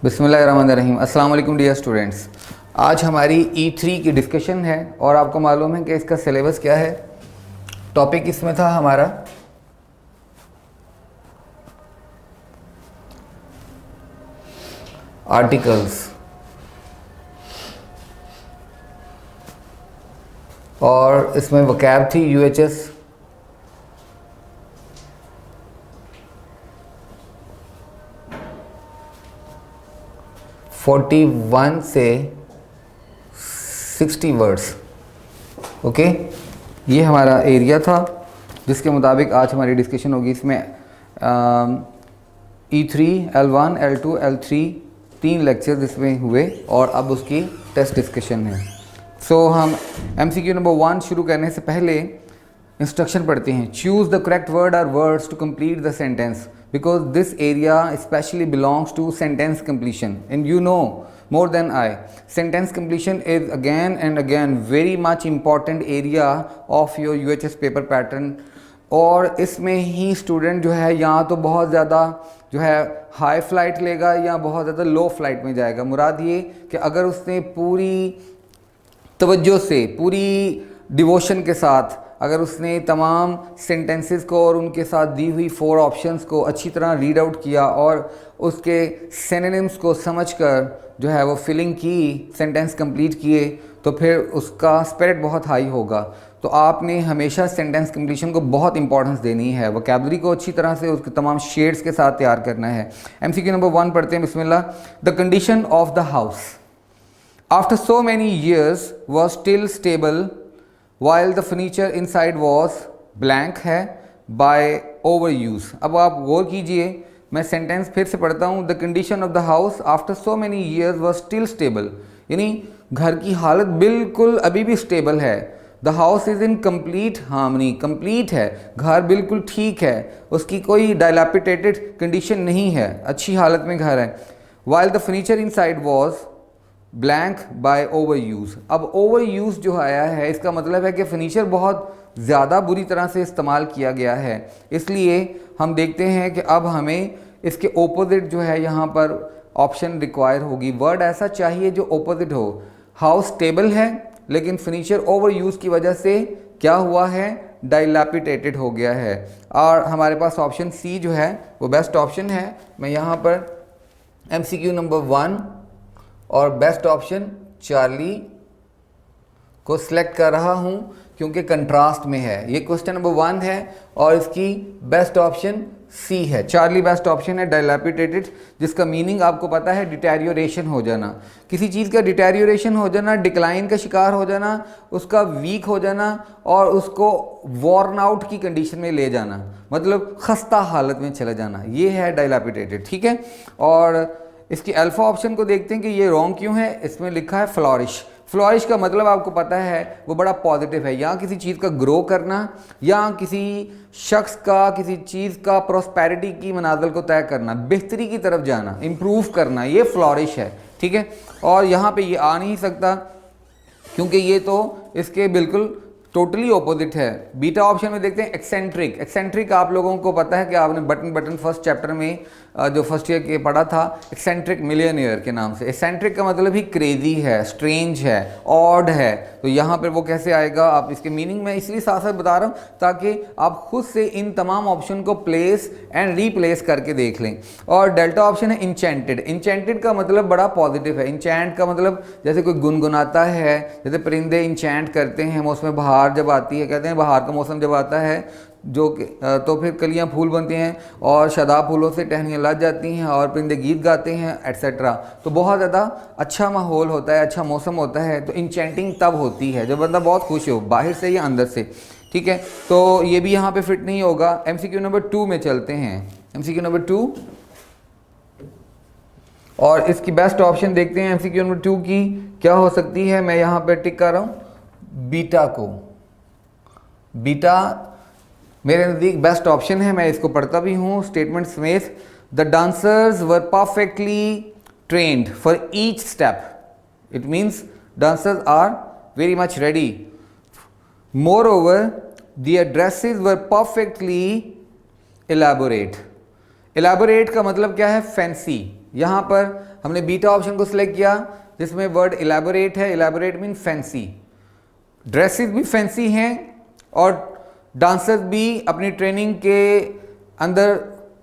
बिस्मिल्लाहिर्रहमानिर्रहीम। अस्सलाम वालेकुम डियर स्टूडेंट्स। आज हमारी E3 की डिस्कशन है और आपको मालूम है कि इसका सिलेबस क्या है। टॉपिक इसमें था हमारा आर्टिकल्स और इसमें वोकैब थी UHS, फोर्टी 41 से 60 वर्ड्स। ओके, ये हमारा एरिया था जिसके मुताबिक आज हमारी डिस्कशन होगी। इसमें E3, L1, L2, L3 तीन लेक्चर्स इसमें हुए और अब उसकी टेस्ट डिस्कशन है। सो हम MCQ नंबर 1 शुरू करने से पहले इंस्ट्रक्शन पढ़ते हैं। चूज़ द करेक्ट वर्ड और words to complete the sentence because this area especially belongs to sentence completion, and you know more than I, sentence completion is again and again very much important area of your UHS paper pattern। और इसमें ही student जो है या तो बहुत ज़्यादा जो है हाई फ्लाइट लेगा या बहुत ज़्यादा लो फ्लाइट में जाएगा। मुराद ये कि अगर उसने पूरी तवज्जो से, पूरी डिवोशन के साथ अगर उसने तमाम सेंटेंसेस को और उनके साथ दी हुई 4 ऑप्शंस को अच्छी तरह रीड आउट किया और उसके सिनोनिम्स को समझकर जो है वो फिलिंग की, सेंटेंस कंप्लीट किए, तो फिर उसका स्पिरिट बहुत हाई होगा। तो आपने हमेशा सेंटेंस कंप्लीशन को बहुत इंपॉर्टेंस देनी है, वोकैबुलरी को अच्छी तरह से उसके तमाम शेड्स के साथ तैयार करना है। MCQ नंबर 1 पढ़ते हैं। बिस्मिल्लाह। The condition of the house after so many years was still stable while the furniture inside was blank है by overuse। अब आप गौर कीजिए, मैं सेंटेंस फिर से पढ़ता हूँ। The condition of the house after so many years was still stable, यानी घर की हालत बिल्कुल अभी भी स्टेबल है। The house is in complete harmony, complete है, घर बिल्कुल ठीक है, उसकी कोई डायलैपिडेटेड कंडीशन नहीं है, अच्छी हालत में घर है। while the furniture inside was blank by overuse. अब ओवर यूज़ जो आया है इसका मतलब है कि फर्नीचर बहुत ज़्यादा बुरी तरह से इस्तेमाल किया गया है। इसलिए हम देखते हैं कि अब हमें इसके ओपोजिट जो है यहाँ पर ऑप्शन रिक्वायर होगी। वर्ड ऐसा चाहिए जो ओपोजिट हो। हाउस स्टेबल है लेकिन फर्नीचर ओवर यूज़ की वजह से क्या हुआ है, डाइलैपिडेटेड हो गया है। और हमारे पास ऑप्शन C जो है वो बेस्ट ऑप्शन है। मैं यहाँ पर MCQ नंबर 1 और बेस्ट ऑप्शन चार्ली को सिलेक्ट कर रहा हूँ क्योंकि कंट्रास्ट में है। ये क्वेश्चन नंबर 1 है और इसकी बेस्ट ऑप्शन C है। चार्ली बेस्ट ऑप्शन है। डाइलैपिडेटेड जिसका मीनिंग आपको पता है डिटेरियोरेशन हो जाना, किसी चीज़ का डिटेरियोरेशन हो जाना, डिक्लाइन का शिकार हो जाना, उसका वीक हो जाना और उसको वॉर्न आउट की कंडीशन में ले जाना, मतलब खस्ता हालत में चला जाना, ये है डाइलैपिडेटेड। ठीक है। और इसकी अल्फ़ा ऑप्शन को देखते हैं कि ये रॉन्ग क्यों है। इसमें लिखा है फ्लॉरिश। फ्लॉरिश का मतलब आपको पता है वो बड़ा पॉजिटिव है, या किसी चीज़ का ग्रो करना या किसी शख्स का, किसी चीज़ का प्रॉस्पेरिटी की मनाजिल को तय करना, बेहतरी की तरफ जाना, इम्प्रूव करना, ये फ्लॉरिश है। ठीक है। और यहाँ पे ये आ नहीं सकता क्योंकि ये तो इसके बिल्कुल टोटली ऑपोजिट है। बीटा ऑप्शन में देखते हैं एक्सेंट्रिक। एक्सेंट्रिक आप लोगों को पता है कि आपने बटन फर्स्ट चैप्टर में जो फर्स्ट ईयर के पढ़ा था, एक्सेंट्रिक मिलियनियर के नाम से। एक्सेंट्रिक का मतलब ही क्रेजी है, स्ट्रेंज है, ऑड है। तो यहाँ पर वो कैसे आएगा, आप इसके मीनिंग में इसलिए साथ साथ बता रहा हूँ ताकि आप खुद से इन तमाम ऑप्शन को प्लेस एंड रीप्लेस करके देख लें। और डेल्टा ऑप्शन है इंचेंटेड। इंचेंटेड का मतलब बड़ा पॉजिटिव है। इंचेंट का मतलब जैसे कोई गुनगुनाता है, जैसे परिंदे इंचेंट करते हैं मौसम बहार जब आती है, कहते हैं बहार का मौसम जब आता है जो तो फिर कलियां फूल बनती हैं और शदाब फूलों से टहनियाँ लग जाती हैं और परिंदे गीत गाते हैं एट्सेट्रा। तो बहुत ज़्यादा अच्छा माहौल होता है, अच्छा मौसम होता है। तो इंचेंटिंग तब होती है जब बंदा बहुत खुश हो, बाहर से या अंदर से। ठीक है। तो ये भी यहाँ पे फिट नहीं होगा। MCQ नंबर 2 में चलते हैं। MCQ नंबर 2 और इसकी बेस्ट ऑप्शन देखते हैं। MCQ नंबर 2 की क्या हो सकती है, मैं यहाँ पर टिक कर रहा हूँ बीटा को। बीटा मेरे नज़दीक बेस्ट ऑप्शन है, मैं इसको पढ़ता भी हूँ स्टेटमेंट समेत। The dancers were perfectly trained for each step. It means dancers are very much ready. Moreover the dresses were perfectly elaborate. Elaborate का मतलब क्या है, फैंसी। यहाँ पर हमने बीटा ऑप्शन को सिलेक्ट किया जिसमें वर्ड इलेबोरेट है, इलेबोरेट मीन फैंसी, ड्रेसेस भी फैंसी हैं और डांसर्स भी अपनी ट्रेनिंग के अंदर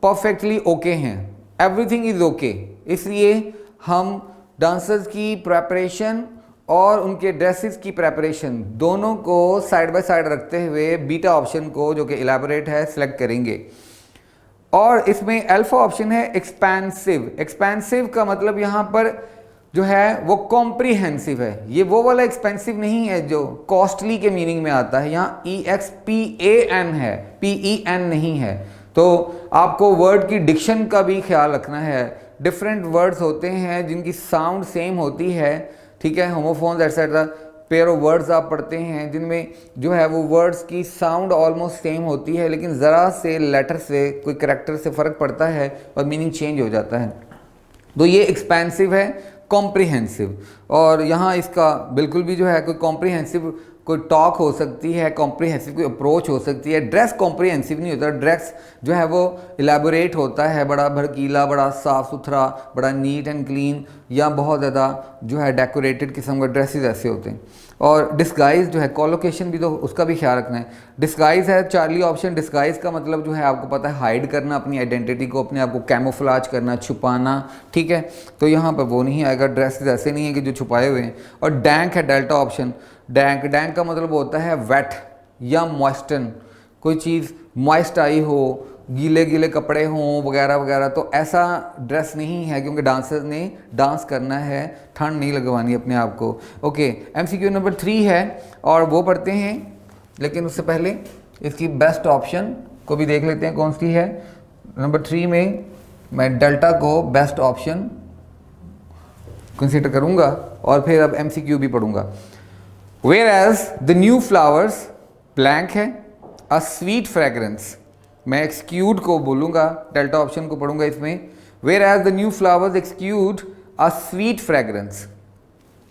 परफेक्टली ओके हैं, एवरीथिंग इज ओके। इसलिए हम डांसर्स की प्रेपरेशन और उनके ड्रेसेस की प्रेपरेशन दोनों को साइड बाय साइड रखते हुए बीटा ऑप्शन को जो कि इलेबोरेट है सिलेक्ट करेंगे। और इसमें अल्फा ऑप्शन है एक्सपेंसिव। एक्सपेंसिव का मतलब यहाँ पर जो है वो कॉम्प्रीहेंसिव है, ये वो वाला एक्सपेंसिव नहीं है जो कॉस्टली के मीनिंग में आता है, यहाँ EXPAN है, PEN नहीं है। तो आपको वर्ड की डिक्शन का भी ख्याल रखना है, डिफरेंट वर्ड्स होते हैं जिनकी साउंड सेम होती है, ठीक है, homophones etcetera, pair of words आप पढ़ते हैं जिनमें जो है वो वर्ड्स की साउंड ऑलमोस्ट सेम होती है लेकिन ज़रा से लेटर से कोई करैक्टर से फ़र्क पड़ता है और मीनिंग चेंज हो जाता है। तो ये एक्सपेंसिव है, कॉम्प्रीहेंसिव। और यहाँ इसका बिल्कुल भी जो है कोई कॉम्प्रीहेंसिव कोई टॉक हो सकती है, कॉम्प्रीहेंसिव कोई अप्रोच हो सकती है। ड्रेस कॉम्प्रीहेंसिव नहीं होता, ड्रेस जो है वो इलेबोरेट होता है, बड़ा भड़कीला, बड़ा साफ़ सुथरा, बड़ा नीट एंड क्लीन, या बहुत ज़्यादा जो है डेकोरेटेड किस्म का ड्रेसेस ऐसे होते हैं। और डिस्गाइज जो है, कॉलोकेशन भी तो उसका भी ख्याल रखना है। डिस्गाइज है चार्ली ऑप्शन, डिस्गाइज का मतलब जो है आपको पता है हाइड करना अपनी आइडेंटिटी को, अपने आप को कैमोफ्लाज करना, छुपाना, ठीक है। तो यहाँ पर वो नहीं आएगा, ड्रेसेस ऐसे नहीं है कि जो छुपाए हुए हैं। और डैंक है डेल्टा ऑप्शन, डैंक, डैंक का मतलब होता है वेट या मॉइस्टन, कोई चीज़ मॉइस्ट आई हो, गीले गीले कपड़े हों वगैरह वगैरह, तो ऐसा ड्रेस नहीं है क्योंकि डांसर्स ने डांस करना है, ठंड नहीं लगवानी अपने आप को। ओके, MCQ नंबर 3 है और वो पढ़ते हैं, लेकिन उससे पहले इसकी बेस्ट ऑप्शन को भी देख लेते हैं कौन सी है। नंबर 3 में मैं डेल्टा को बेस्ट ऑप्शन कंसीडर करूँगा और फिर अब MCQ भी पढ़ूँगा। Whereas the new flowers blank है, a sweet fragrance, मैं एक्सक्यूड को बोलूँगा, डेल्टा ऑप्शन को पढ़ूँगा इसमें। Whereas the new flowers exude a sweet fragrance,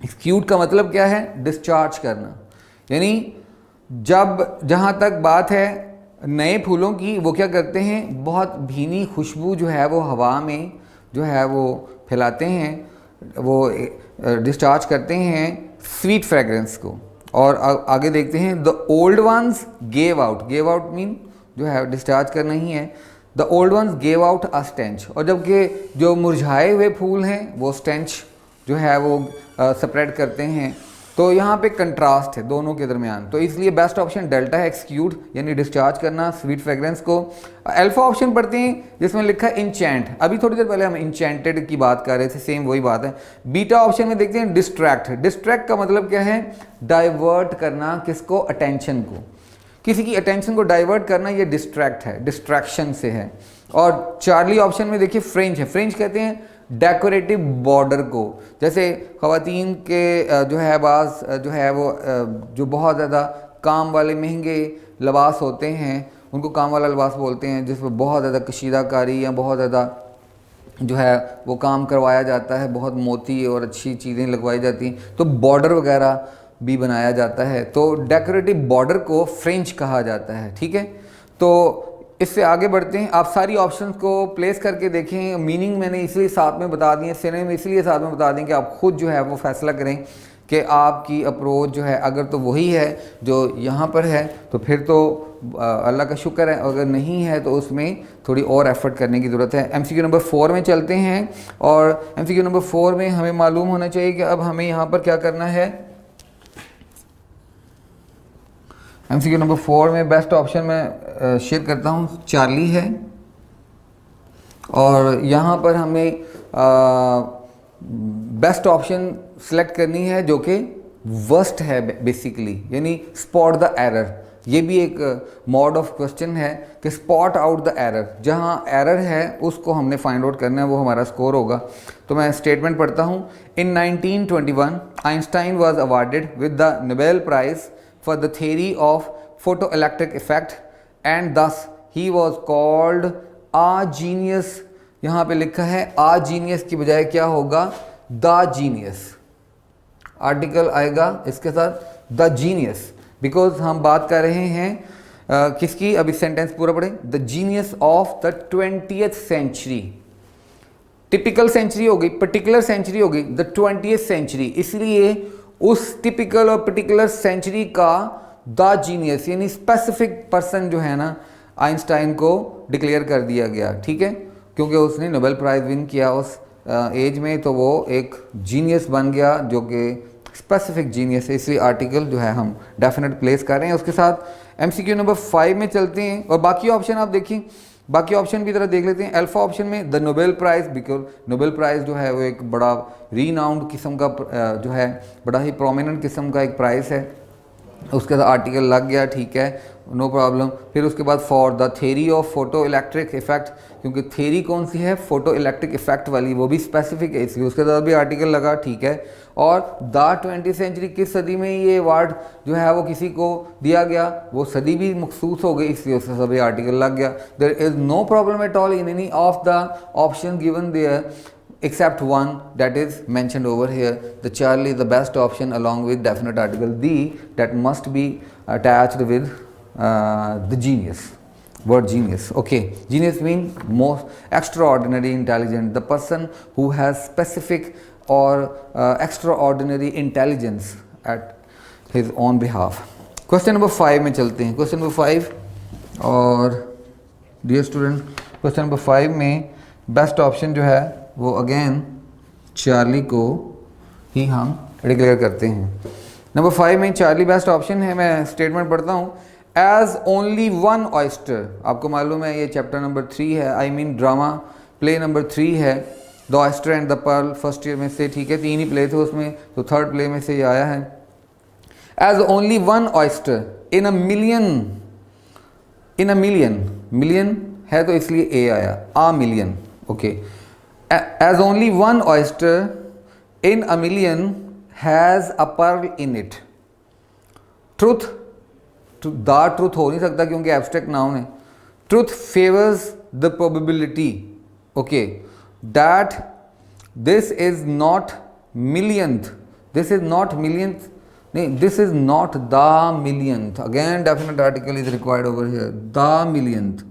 एक्सक्यूड का मतलब क्या है? डिस्चार्ज करना, यानी जब जहाँ तक बात है नए फूलों की, वो क्या करते हैं, बहुत भीनी खुशबू जो है वो हवा में जो है वो फैलाते हैं, वो डिस्चार्ज करते हैं स्वीट फ्रेगरेंस को। और आगे देखते हैं, the old ones gave out, gave out mean जो है डिस्चार्ज करना ही है, the old ones gave out a stench, और जबकि जो मुरझाए हुए फूल हैं वो स्टेंच जो है वो स्प्रेड करते हैं। तो यहाँ पे कंट्रास्ट है दोनों के दरमियान, तो इसलिए बेस्ट ऑप्शन डेल्टा है, एक्सक्यूड यानी डिस्चार्ज करना स्वीट फ्रेग्रेंस को। अल्फा ऑप्शन पढ़ते हैं जिसमें लिखा है इंचेंट, अभी थोड़ी देर पहले हम इंचेंटेड की बात कर रहे थे, सेम वही बात है। बीटा ऑप्शन में देखते हैं डिस्ट्रैक्ट, डिस्ट्रैक्ट का मतलब क्या है, डाइवर्ट करना, किसको, अटेंशन को, किसी की अटेंशन को डाइवर्ट करना, ये डिस्ट्रैक्ट है, डिस्ट्रैक्शन से है। और चार्ली ऑप्शन में देखिए फ्रिंज है, फ्रिंज कहते हैं डेकोरेटिव बॉर्डर को, जैसे ख़वातीन के जो है बाज़ जो है वो जो बहुत ज़्यादा काम वाले महंगे लिबास होते हैं उनको काम वाला लिबास बोलते हैं, जिसमें बहुत ज़्यादा कशीदाकारी या बहुत ज़्यादा जो है वो काम करवाया जाता है, बहुत मोती और अच्छी चीज़ें लगवाई जाती हैं, तो बॉर्डर वगैरह भी बनाया जाता है, तो डेकोरेटिव बॉर्डर को फ्रिंज कहा जाता है, ठीक है। तो इससे आगे बढ़ते हैं, आप सारी ऑप्शंस को प्लेस करके देखें, मीनिंग मैंने इसलिए साथ में बता दिए, सिनेम इसलिए साथ में बता दें कि आप खुद जो है वो फैसला करें कि आपकी अप्रोच जो है अगर तो वही है जो यहाँ पर है तो फिर तो अल्लाह का शुक्र है, अगर नहीं है तो उसमें थोड़ी और एफर्ट करने की ज़रूरत है। MCQ नंबर 4 में चलते हैं और MCQ नंबर 4 में हमें मालूम होना चाहिए कि अब हमें यहाँ पर क्या करना है। MCQ नंबर 4 में बेस्ट ऑप्शन मैं शेयर करता हूँ, चार्ली है, और यहाँ पर हमें बेस्ट ऑप्शन सेलेक्ट करनी है जो कि वर्स्ट है बेसिकली, यानी स्पॉट द एरर। ये भी एक मोड ऑफ क्वेश्चन है कि स्पॉट आउट द एरर, जहाँ एरर है उसको हमने फाइंड आउट करना है, वो हमारा स्कोर होगा। तो मैं स्टेटमेंट पढ़ता हूँ। In 1921 Einstein was awarded with the Nobel Prize for the theory of photoelectric effect and thus he was called a genius। यहाँ पे लिखा है a genius की बजाय क्या होगा, the genius, आर्टिकल आएगा इसके साथ the genius, बिकॉज हम बात कर रहे हैं किसकी, अभी सेंटेंस पूरा पढ़े, the genius of the 20th century। Typical century हो गई, पर्टिकुलर सेंचुरी हो गई, द 20th सेंचुरी। इसलिए उस टिपिकल और पर्टिकुलर सेंचुरी का द जीनियस यानी स्पेसिफिक पर्सन जो है ना, आइंस्टाइन को डिक्लेयर कर दिया गया, ठीक है, क्योंकि उसने नोबेल प्राइज़ विन किया उस एज में, तो वो एक जीनियस बन गया जो कि स्पेसिफिक जीनियस है। इसलिए आर्टिकल जो है हम डेफिनेट प्लेस कर रहे हैं। उसके साथ एमसीक्यू नंबर 5 में चलते हैं और बाकी ऑप्शन आप देखिए, बाकी ऑप्शन की तरह देख लेते हैं। अल्फा ऑप्शन में the Nobel prize, because Nobel prize जो है वो एक बड़ा रीनाउंड किस्म का जो है, बड़ा ही प्रोमिनेंट किस्म का एक प्राइज़ है। उसके साथ आर्टिकल लग गया, ठीक है, नो प्रॉब्लम। फिर उसके बाद for the theory of photo electric effect, क्योंकि थ्योरी कौन सी है, फोटो इलेक्ट्रिक इफेक्ट वाली, वो भी स्पेसिफिक है, इसलिए उसके साथ भी आर्टिकल लगा, ठीक है। और द 20th सेंचुरी किस सदी में ये अवार्ड जो है वो किसी को दिया गया, वो सदी भी मखसूस हो गई, इसलिए उससे सभी आर्टिकल लग गया। There is no problem at all in any of the option given there except one that is mentioned over here. The Charlie is the best option along with definite article D that must be attached with the genius. Word genius. Okay, genius means most extraordinary intelligent, the person who has specific or extraordinary intelligence at his own behalf. Question number 5 में चलते हैं। Question number 5 और dear student, question number 5 में best option जो है वो again Charlie को ही हम डिक्लेयर करते हैं। नंबर 5 में चार्ली बेस्ट ऑप्शन है। मैं स्टेटमेंट पढ़ता हूँ। एज ओनली वन ऑयस्टर, आपको मालूम है ये चैप्टर नंबर 3 है, I mean drama play number 3 है, the oyster and the pearl, first year में से, ठीक है, 3 ही प्ले थे उसमें, तो थर्ड प्ले में से ये आया है। As only one oyster in a million, million है तो इसलिए ए आया, a million, okay. As only one oyster in a million has a pearl in it. Truth, the truth हो नहीं सकता क्योंकि abstract noun है। Truth favors the probability, okay, that this is not millionth, this is not millionth, नहीं, this is not the millionth. Again definite article is required over here, the millionth।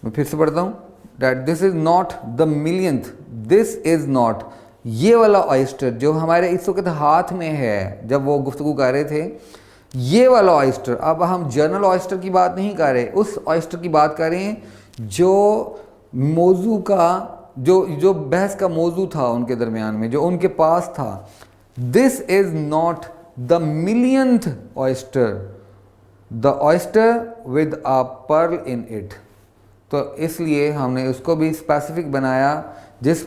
मैं फिर से पढ़ता हूँ, that this is not the millionth, this is not, ये वाला oyster जो हमारे इस वक्त हाथ में है, जब वो गुफ्तगू कर रहे थे, ये वाला ऑयस्टर, अब हम जनरल ऑयस्टर की बात नहीं कर रहे, उस ऑयस्टर की बात कर रहे हैं जो मौजू का, जो बहस का मौजू था उनके दरमियान में, जो उनके पास था। This is not the millionth oyster, the oyster with a pearl in it. तो इसलिए हमने उसको भी स्पेसिफिक बनाया, जिस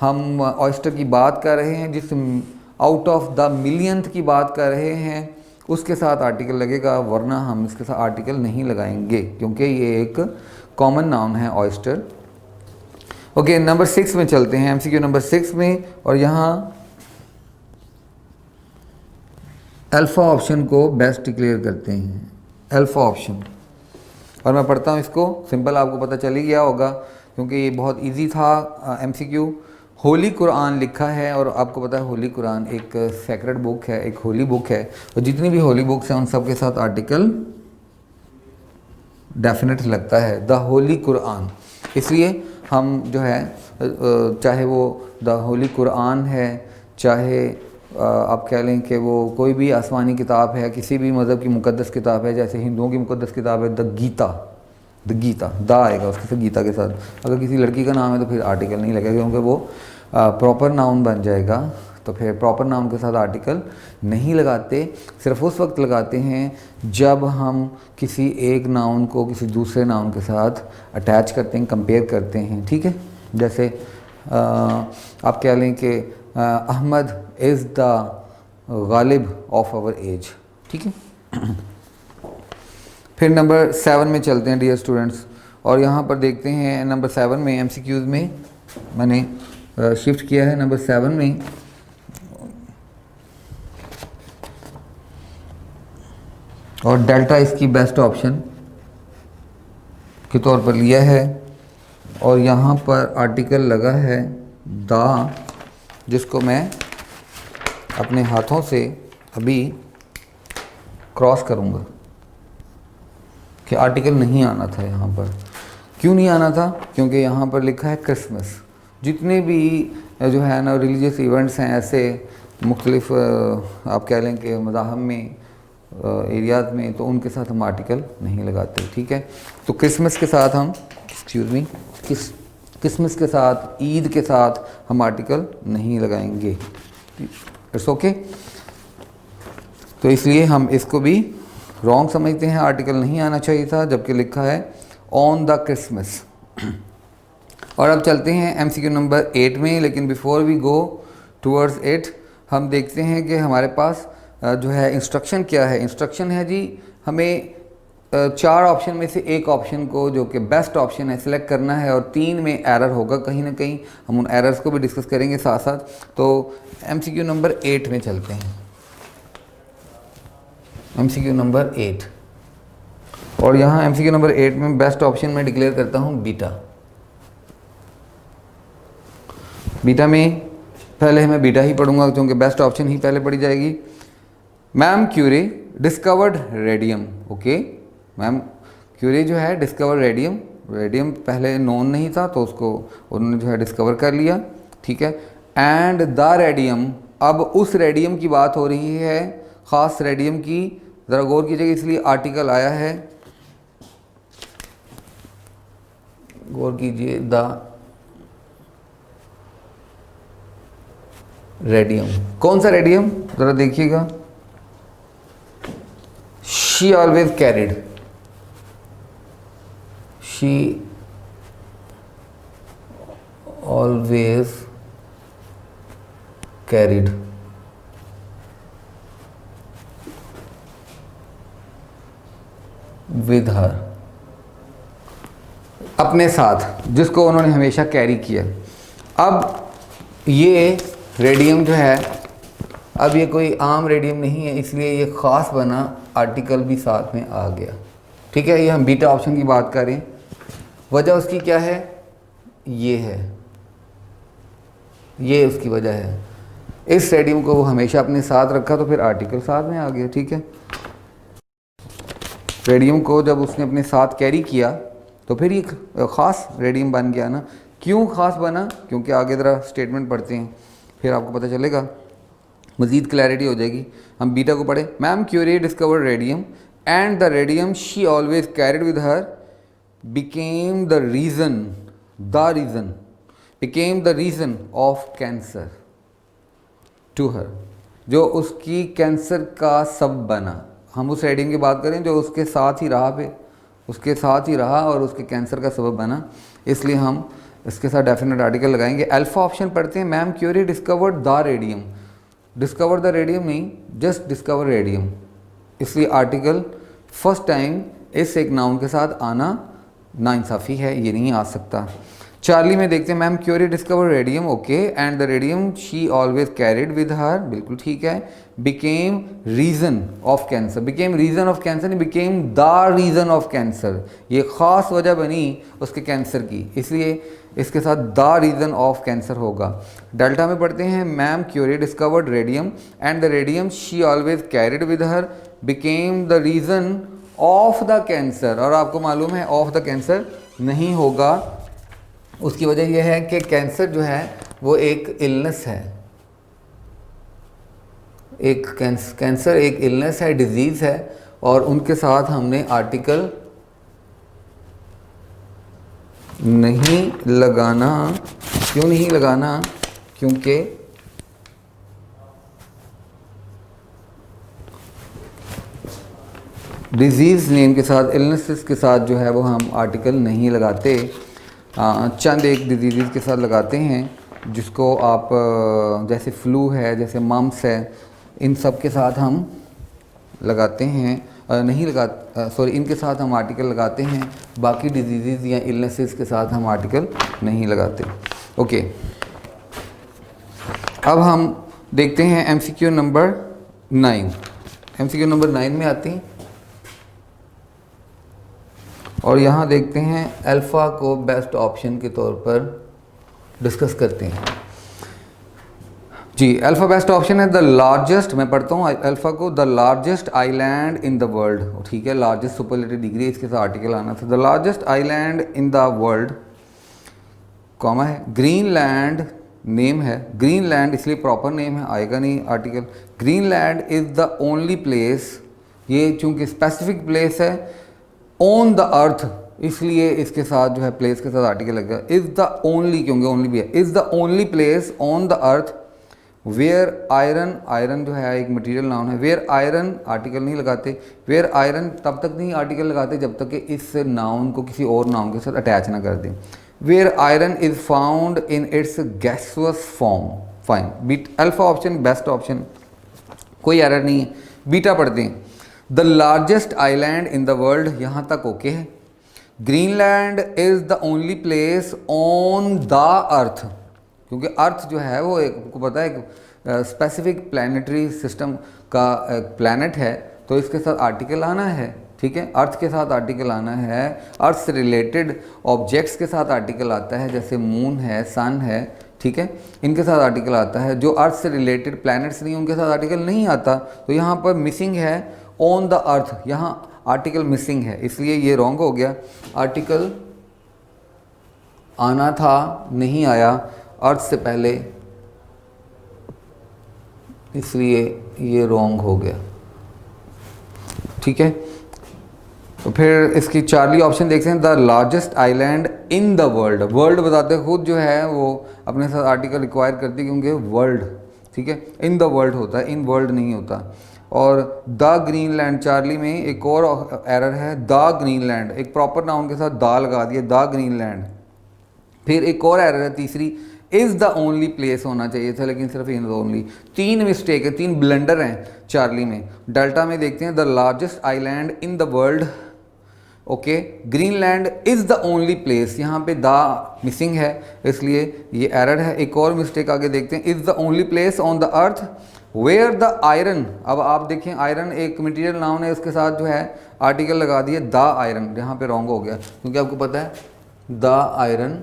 हम ऑयस्टर की बात कर रहे हैं, जिस आउट ऑफ द मिलियंथ की बात कर रहे हैं, उसके साथ आर्टिकल लगेगा, वरना हम इसके साथ आर्टिकल नहीं लगाएंगे क्योंकि ये एक कॉमन नाउन है ऑयस्टर। ओके, नंबर 6 में चलते हैं, एमसीक्यू नंबर 6 में, और यहाँ अल्फा ऑप्शन को बेस्ट डिक्लेयर करते हैं, अल्फा ऑप्शन। और मैं पढ़ता हूँ इसको, सिंपल आपको पता चल ही गया होगा क्योंकि ये बहुत इजी था एमसीक्यू। होली कुरान लिखा है, और आपको पता है होली कुरान एक सेक्रेड बुक है, एक होली बुक है, और जितनी भी होली बुक्स हैं उन सब के साथ आर्टिकल डेफिनेट लगता है, द होली कुरान। इसलिए हम जो है चाहे वो द होली कुरान है, चाहे आप कह लें कि वो कोई भी आसमानी किताब है, किसी भी मज़हब की मुक़द्दस किताब है, जैसे हिंदुओं की मुक़द्दस किताब है द गीता, द आएगा उसके साथ, गीता के साथ। अगर किसी लड़की का नाम है तो फिर आर्टिकल नहीं लगेगा क्योंकि वो प्रॉपर नाउन बन जाएगा, तो फिर प्रॉपर नाउन के साथ आर्टिकल नहीं लगाते, सिर्फ उस वक्त लगाते हैं जब हम किसी एक नाउन को किसी दूसरे नाउन के साथ अटैच करते हैं, कंपेयर करते हैं, ठीक है। जैसे आप कह लें कि Ahmad is the Ghalib of our age, ठीक है। फिर नंबर 7 में चलते हैं डियर स्टूडेंट्स, और यहाँ पर देखते हैं नंबर 7 में एमसीक्यूज़ में मैंने शिफ्ट किया है। नंबर 7 में और डेल्टा इसकी बेस्ट ऑप्शन के तौर पर लिया है, और यहाँ पर आर्टिकल लगा है द, जिसको मैं अपने हाथों से अभी क्रॉस करूँगा कि आर्टिकल नहीं आना था यहाँ पर, क्यों नहीं आना था? क्योंकि यहाँ पर लिखा है क्रिसमस। जितने भी जो है ना रिलीजियस इवेंट्स हैं ऐसे मुख्तलिफ आप कह लें कि मज़ाहब में एरियाज़ में, तो उनके साथ हम आर्टिकल नहीं लगाते, ठीक है। तो क्रिसमस के साथ हम क्रिसमस के साथ, ईद के साथ हम आर्टिकल नहीं लगाएंगे, इट्स ओके। तो इसलिए हम इसको भी रॉन्ग समझते हैं, आर्टिकल नहीं आना चाहिए था, जबकि लिखा है ऑन द क्रिसमस। और अब चलते हैं MCQ नंबर 8 में, लेकिन बिफोर वी गो टूवर्ड्स 8 हम देखते हैं कि हमारे पास जो है इंस्ट्रक्शन क्या है। इंस्ट्रक्शन है जी, हमें 4 ऑप्शन में से एक ऑप्शन को जो कि बेस्ट ऑप्शन है सिलेक्ट करना है, और 3 में एरर होगा कहीं ना कहीं, हम उन एरर्स को भी डिस्कस करेंगे साथ साथ। तो MCQ नंबर 8 में चलते हैं, MCQ नंबर 8। और यहाँ MCQ नंबर 8 में बेस्ट ऑप्शन में डिक्लेयर करता हूँ बीटा। बीटा में पहले मैं बीटा ही पढ़ूंगा क्योंकि बेस्ट ऑप्शन ही पहले पढ़ी जाएगी। Ma'am Curie discovered radium, okay. Ma'am Curie जो है डिस्कवर रेडियम, रेडियम पहले नोन नहीं था तो उसको उन्होंने जो है डिस्कवर कर लिया, ठीक है। एंड द रेडियम, अब उस रेडियम की बात हो रही है, ख़ास रेडियम की, ज़रा गौर कीजिएगा, इसलिए आर्टिकल आया है, गौर कीजिए, द रेडियम। कौन सा रेडियम, ज़रा देखिएगा, she always carried, she always carried with हर, अपने साथ, जिसको उन्होंने हमेशा कैरी किया। अब ये रेडियम जो है, अब ये कोई आम रेडियम नहीं है, इसलिए ये ख़ास बना, आर्टिकल भी साथ में आ गया, ठीक है। ये हम बीटा ऑप्शन की बात करें, वजह उसकी क्या है, ये है, ये उसकी वजह है। इस रेडियम को वो हमेशा अपने साथ रखा तो फिर आर्टिकल साथ में आ गया, ठीक है। रेडियम को जब उसने अपने साथ कैरी किया तो फिर ये ख़ास रेडियम बन गया ना। क्यों ख़ास बना? क्योंकि आगे ज़रा स्टेटमेंट पढ़ते हैं, फिर आपको पता चलेगा, मज़ीद क्लैरिटी हो जाएगी। हम बीटा को पढ़े, ma'am Curie discover radium and the radium she always carried with her became the reason of cancer to her, जो उसकी कैंसर का सब बना। हम उस रेडियम की बात करें जो उसके साथ ही रहा, उसके साथ ही रहा और उसके कैंसर का सबब बना, इसलिए हम इसके साथ डेफिनेट आर्टिकल लगाएंगे। अल्फ़ा ऑप्शन पढ़ते हैं, ma'am Curie discovered the radium, discover the radium नहीं, जस्ट डिस्कवर रेडियम, इसलिए आर्टिकल फर्स्ट टाइम इस एक नाउन के साथ आना नाइंसाफ़ी है, ये नहीं आ सकता। चार्ली में देखते हैं, ma'am Curie discover radium, okay, and the radium she always carried with her, बिल्कुल ठीक है। Became reason of cancer, became reason of cancer नहीं, became the reason of cancer, ये ख़ास वजह बनी उसके कैंसर की, इसलिए इसके साथ द रीज़न ऑफ कैंसर होगा। डेल्टा में पढ़ते हैं, ma'am Curie discovered radium and the radium she always carried with her became the reason of the cancer, और आपको मालूम है ऑफ द कैंसर नहीं होगा। उसकी वजह यह है कि कैंसर जो है वो एक इलनेस है, एक कैंसर एक इलनेस है, डिजीज़ है, और उनके साथ हमने आर्टिकल नहीं लगाना। क्यों नहीं लगाना? क्योंकि डिजीज़ नेम के साथ, इलनेसेस के साथ जो है वो हम आर्टिकल नहीं लगाते। चंद एक डिजीज़ के साथ लगाते हैं जिसको आप जैसे फ्लू है, जैसे मम्स है, इन सब के साथ हम लगाते हैं, नहीं लगा सॉरी इनके साथ हम आर्टिकल लगाते हैं, बाकी डिजीज़ या इलनेसेस के साथ हम आर्टिकल नहीं लगाते। ओके, अब हम देखते हैं MCQ नंबर 9। MCQ नंबर 9 में आती हैं और यहाँ देखते हैं अल्फ़ा को बेस्ट ऑप्शन के तौर पर डिस्कस करते हैं। जी अल्फ़ा बेस्ट ऑप्शन है। द लार्जेस्ट, मैं पढ़ता हूँ अल्फ़ा को, the largest island in the world, ठीक है, लार्जेस्ट सुपरलेटिव डिग्री, इसके साथ आर्टिकल आना था। The largest island in the world, comma है, ग्रीनलैंड नेम है, ग्रीनलैंड इसलिए प्रॉपर नेम है, आएगा नहीं article. Greenland is the only place, ये चूंकि स्पेसिफिक प्लेस है, ऑन द अर्थ, इसलिए इसके साथ जो है प्लेस के साथ आर्टिकल लगेगा। इज़ द ओनली, क्योंकि ओनली भी है, is the only place on the earth where iron, iron जो है एक मटेरियल नाउन है, वेयर आयरन आर्टिकल नहीं लगाते, वेयर आयरन तब तक नहीं आर्टिकल लगाते जब तक कि इस नाउन को किसी और नाउन के साथ अटैच ना कर दें। Where iron is found in its gaseous form, fine. बीट अल्फा ऑप्शन बेस्ट ऑप्शन, कोई एरर नहीं है। बीटा पढ़ते हैं, the largest island in the world, यहाँ तक ओके है। Greenland is the only place on the earth, क्योंकि अर्थ जो है वो एक, आपको पता है, एक स्पेसिफिक प्लानिटरी सिस्टम का प्लैनेट है, तो इसके साथ आर्टिकल आना है, ठीक है, अर्थ के साथ आर्टिकल आना है। अर्थ से रिलेटेड ऑब्जेक्ट्स के साथ आर्टिकल आता है, जैसे मून है, सन है, ठीक है, इनके साथ आर्टिकल आता है। जो अर्थ से रिलेटेड प्लैनेट्स नहीं, उनके साथ आर्टिकल नहीं आता। तो यहाँ पर मिसिंग है ऑन द अर्थ, यहाँ आर्टिकल मिसिंग है, इसलिए ये रॉन्ग हो गया। आर्टिकल आना था, नहीं आया अर्थ से पहले, इसलिए ये रॉन्ग हो गया, ठीक है। तो फिर इसकी चार्ली ऑप्शन देखते हैं, the largest island in the world, world बताते खुद जो है वो अपने साथ आर्टिकल रिक्वायर करती है, क्योंकि वर्ल्ड, ठीक है, इन द वर्ल्ड होता है, इन वर्ल्ड नहीं होता। और द ग्रीनलैंड, चार्ली में एक और एरर है, द ग्रीनलैंड, एक प्रॉपर नाउन के साथ द लगा दिया, द ग्रीनलैंड। फिर एक और एरर है तीसरी, इज़ द ओनली प्लेस होना चाहिए था, लेकिन सिर्फ इन द ओनली। तीन मिस्टेक है, तीन ब्लंडर हैं चार्ली में। डेल्टा में देखते हैं, the largest island in the world, okay, Greenland is the only place, यहाँ पे द मिसिंग है, इसलिए ये एरर है। एक और मिस्टेक आगे देखते हैं, is the only place on the earth where the iron, अब आप देखें आयरन एक मटेरियल नाउन है, उसके साथ जो है आर्टिकल लगा दिए द आयरन, यहाँ पे रॉन्ग हो गया, क्योंकि आपको पता है द आयरन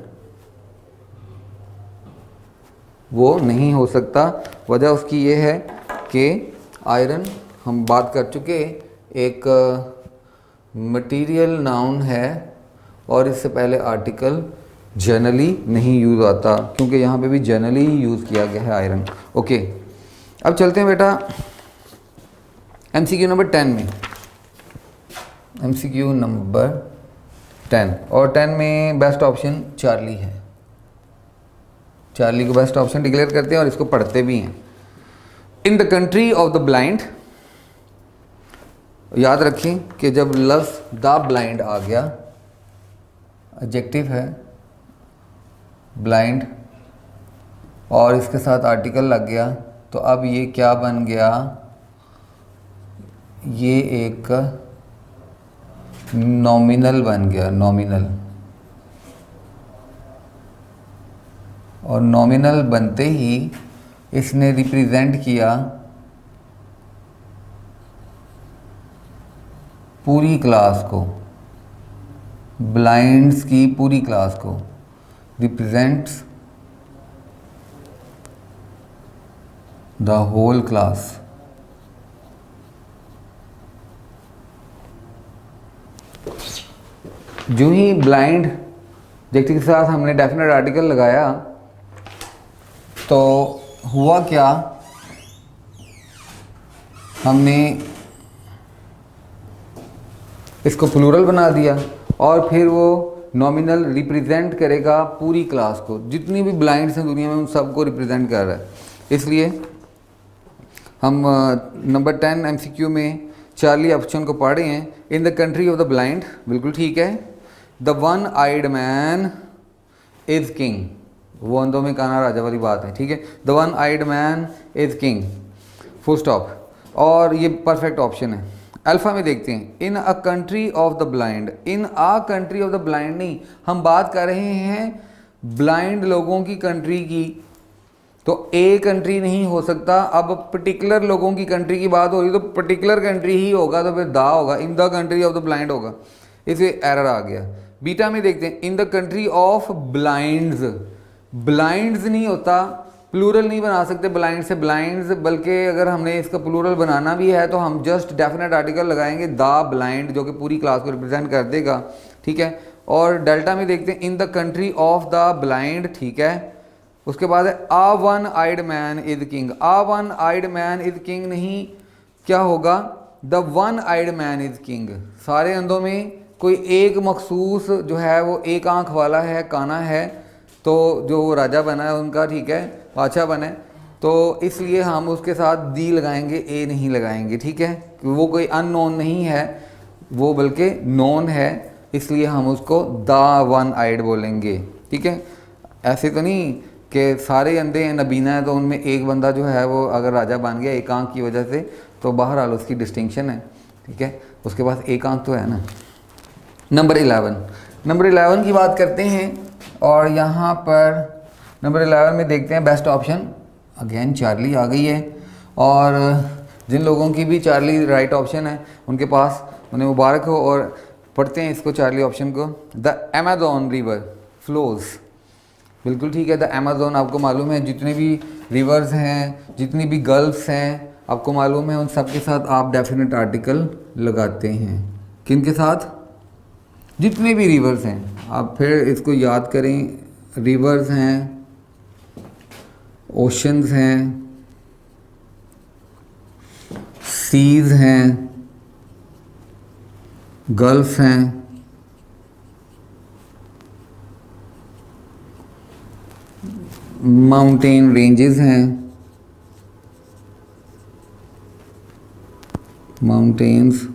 वो नहीं हो सकता। वजह उसकी ये है कि आयरन, हम बात कर चुके, एक मटेरियल नाउन है और इससे पहले आर्टिकल जनरली नहीं यूज़ आता, क्योंकि यहाँ पे भी जनरली ही यूज़ किया गया है आयरन। ओके, अब चलते हैं बेटा MCQ नंबर 10 में। MCQ नंबर 10, और 10 में बेस्ट ऑप्शन चार्ली है। चार्ली को बेस्ट ऑप्शन डिक्लेयर करते हैं और इसको पढ़ते भी हैं। In the country of the blind, याद रखें कि जब लफ्ज़ द ब्लाइंड आ गया, एडजेक्टिव है ब्लाइंड, और इसके साथ आर्टिकल लग गया, तो अब ये क्या बन गया, ये एक नॉमिनल बन गया, नॉमिनल। और नॉमिनल बनते ही इसने रिप्रेजेंट किया पूरी क्लास को, ब्लाइंड्स की पूरी क्लास को, रिप्रेजेंट्स द होल क्लास। जो ही ब्लाइंड एडजेक्टिव के साथ हमने डेफिनेट आर्टिकल लगाया, तो हुआ क्या, हमने इसको प्लूरल बना दिया, और फिर वो नॉमिनल रिप्रेजेंट करेगा पूरी क्लास को, जितनी भी ब्लाइंड्स हैं दुनिया में उन सबको रिप्रेजेंट कर रहा है। इसलिए हम नंबर 10 MCQ में चार्ली ऑप्शन को पढ़े हैं। In the country of the blind, बिल्कुल ठीक है। The one eyed man is king, वो अंधों में काना राजा वाली बात है, ठीक है। The one eyed man is king, full stop, और ये परफेक्ट ऑप्शन है। अल्फ़ा में देखते हैं, in a country of the blind, in a country of the blind नहीं, हम बात कर रहे हैं ब्लाइंड लोगों की कंट्री की, तो ए कंट्री नहीं हो सकता। अब पर्टिकुलर लोगों की कंट्री की बात हो रही, तो पर्टिकुलर कंट्री ही होगा, तो फिर दा होगा, इन the country of the blind होगा, इसे एरर आ गया। बीटा में देखते हैं, in the country of blinds, blinds नहीं होता, प्लूरल नहीं बना सकते ब्लाइंड से ब्लाइंड्स, बल्कि अगर हमने इसका प्लूरल बनाना भी है तो हम जस्ट डेफिनेट आर्टिकल लगाएंगे द ब्लाइंड, जो कि पूरी क्लास को रिप्रेजेंट कर देगा, ठीक है। और डेल्टा में देखते हैं in the country of the blind, ठीक है। उसके बाद है a one eyed man is king, a one eyed man is king नहीं, क्या होगा the one eyed man is king. सारे अंधों में कोई एक मखसूस जो है वो एक आंख वाला है, काना है, तो जो राजा बना है उनका, ठीक है, बादशाह बना है, तो इसलिए हम उसके साथ दी लगाएंगे, ए नहीं लगाएंगे, ठीक है। वो कोई अननोन नहीं है वो, बल्कि नोन है, इसलिए हम उसको द वन आइड बोलेंगे, ठीक है। ऐसे तो नहीं कि सारे अंधे हैं, नबीना है, तो उनमें एक बंदा जो है वो अगर राजा बन गया एक आंख की वजह से, तो बहरहाल उसकी डिस्टिंक्शन है, ठीक है, उसके पास एक आंख तो है ना। नंबर 11 की बात करते हैं, और यहाँ पर नंबर 11 में देखते हैं बेस्ट ऑप्शन, अगेन चार्ली आ गई है। और जिन लोगों की भी चार्ली राइट ऑप्शन है उनके पास उन्हें मुबारक हो, और पढ़ते हैं इसको चार्ली ऑप्शन को। द अमेज़न रिवर फ्लोज, बिल्कुल ठीक है, द अमेज़न आपको मालूम है, जितने भी रिवर्स हैं, जितनी भी गल्फ्स हैं आपको मालूम है, उन सब के साथ आप डेफिनेट आर्टिकल लगाते हैं। किन के साथ? जितने भी रिवर्स हैं, आप फिर इसको याद करें, रिवर्स हैं, ओशंस हैं, सीज हैं, गल्फ हैं, माउंटेन रेंजेस हैं, माउंटेन्स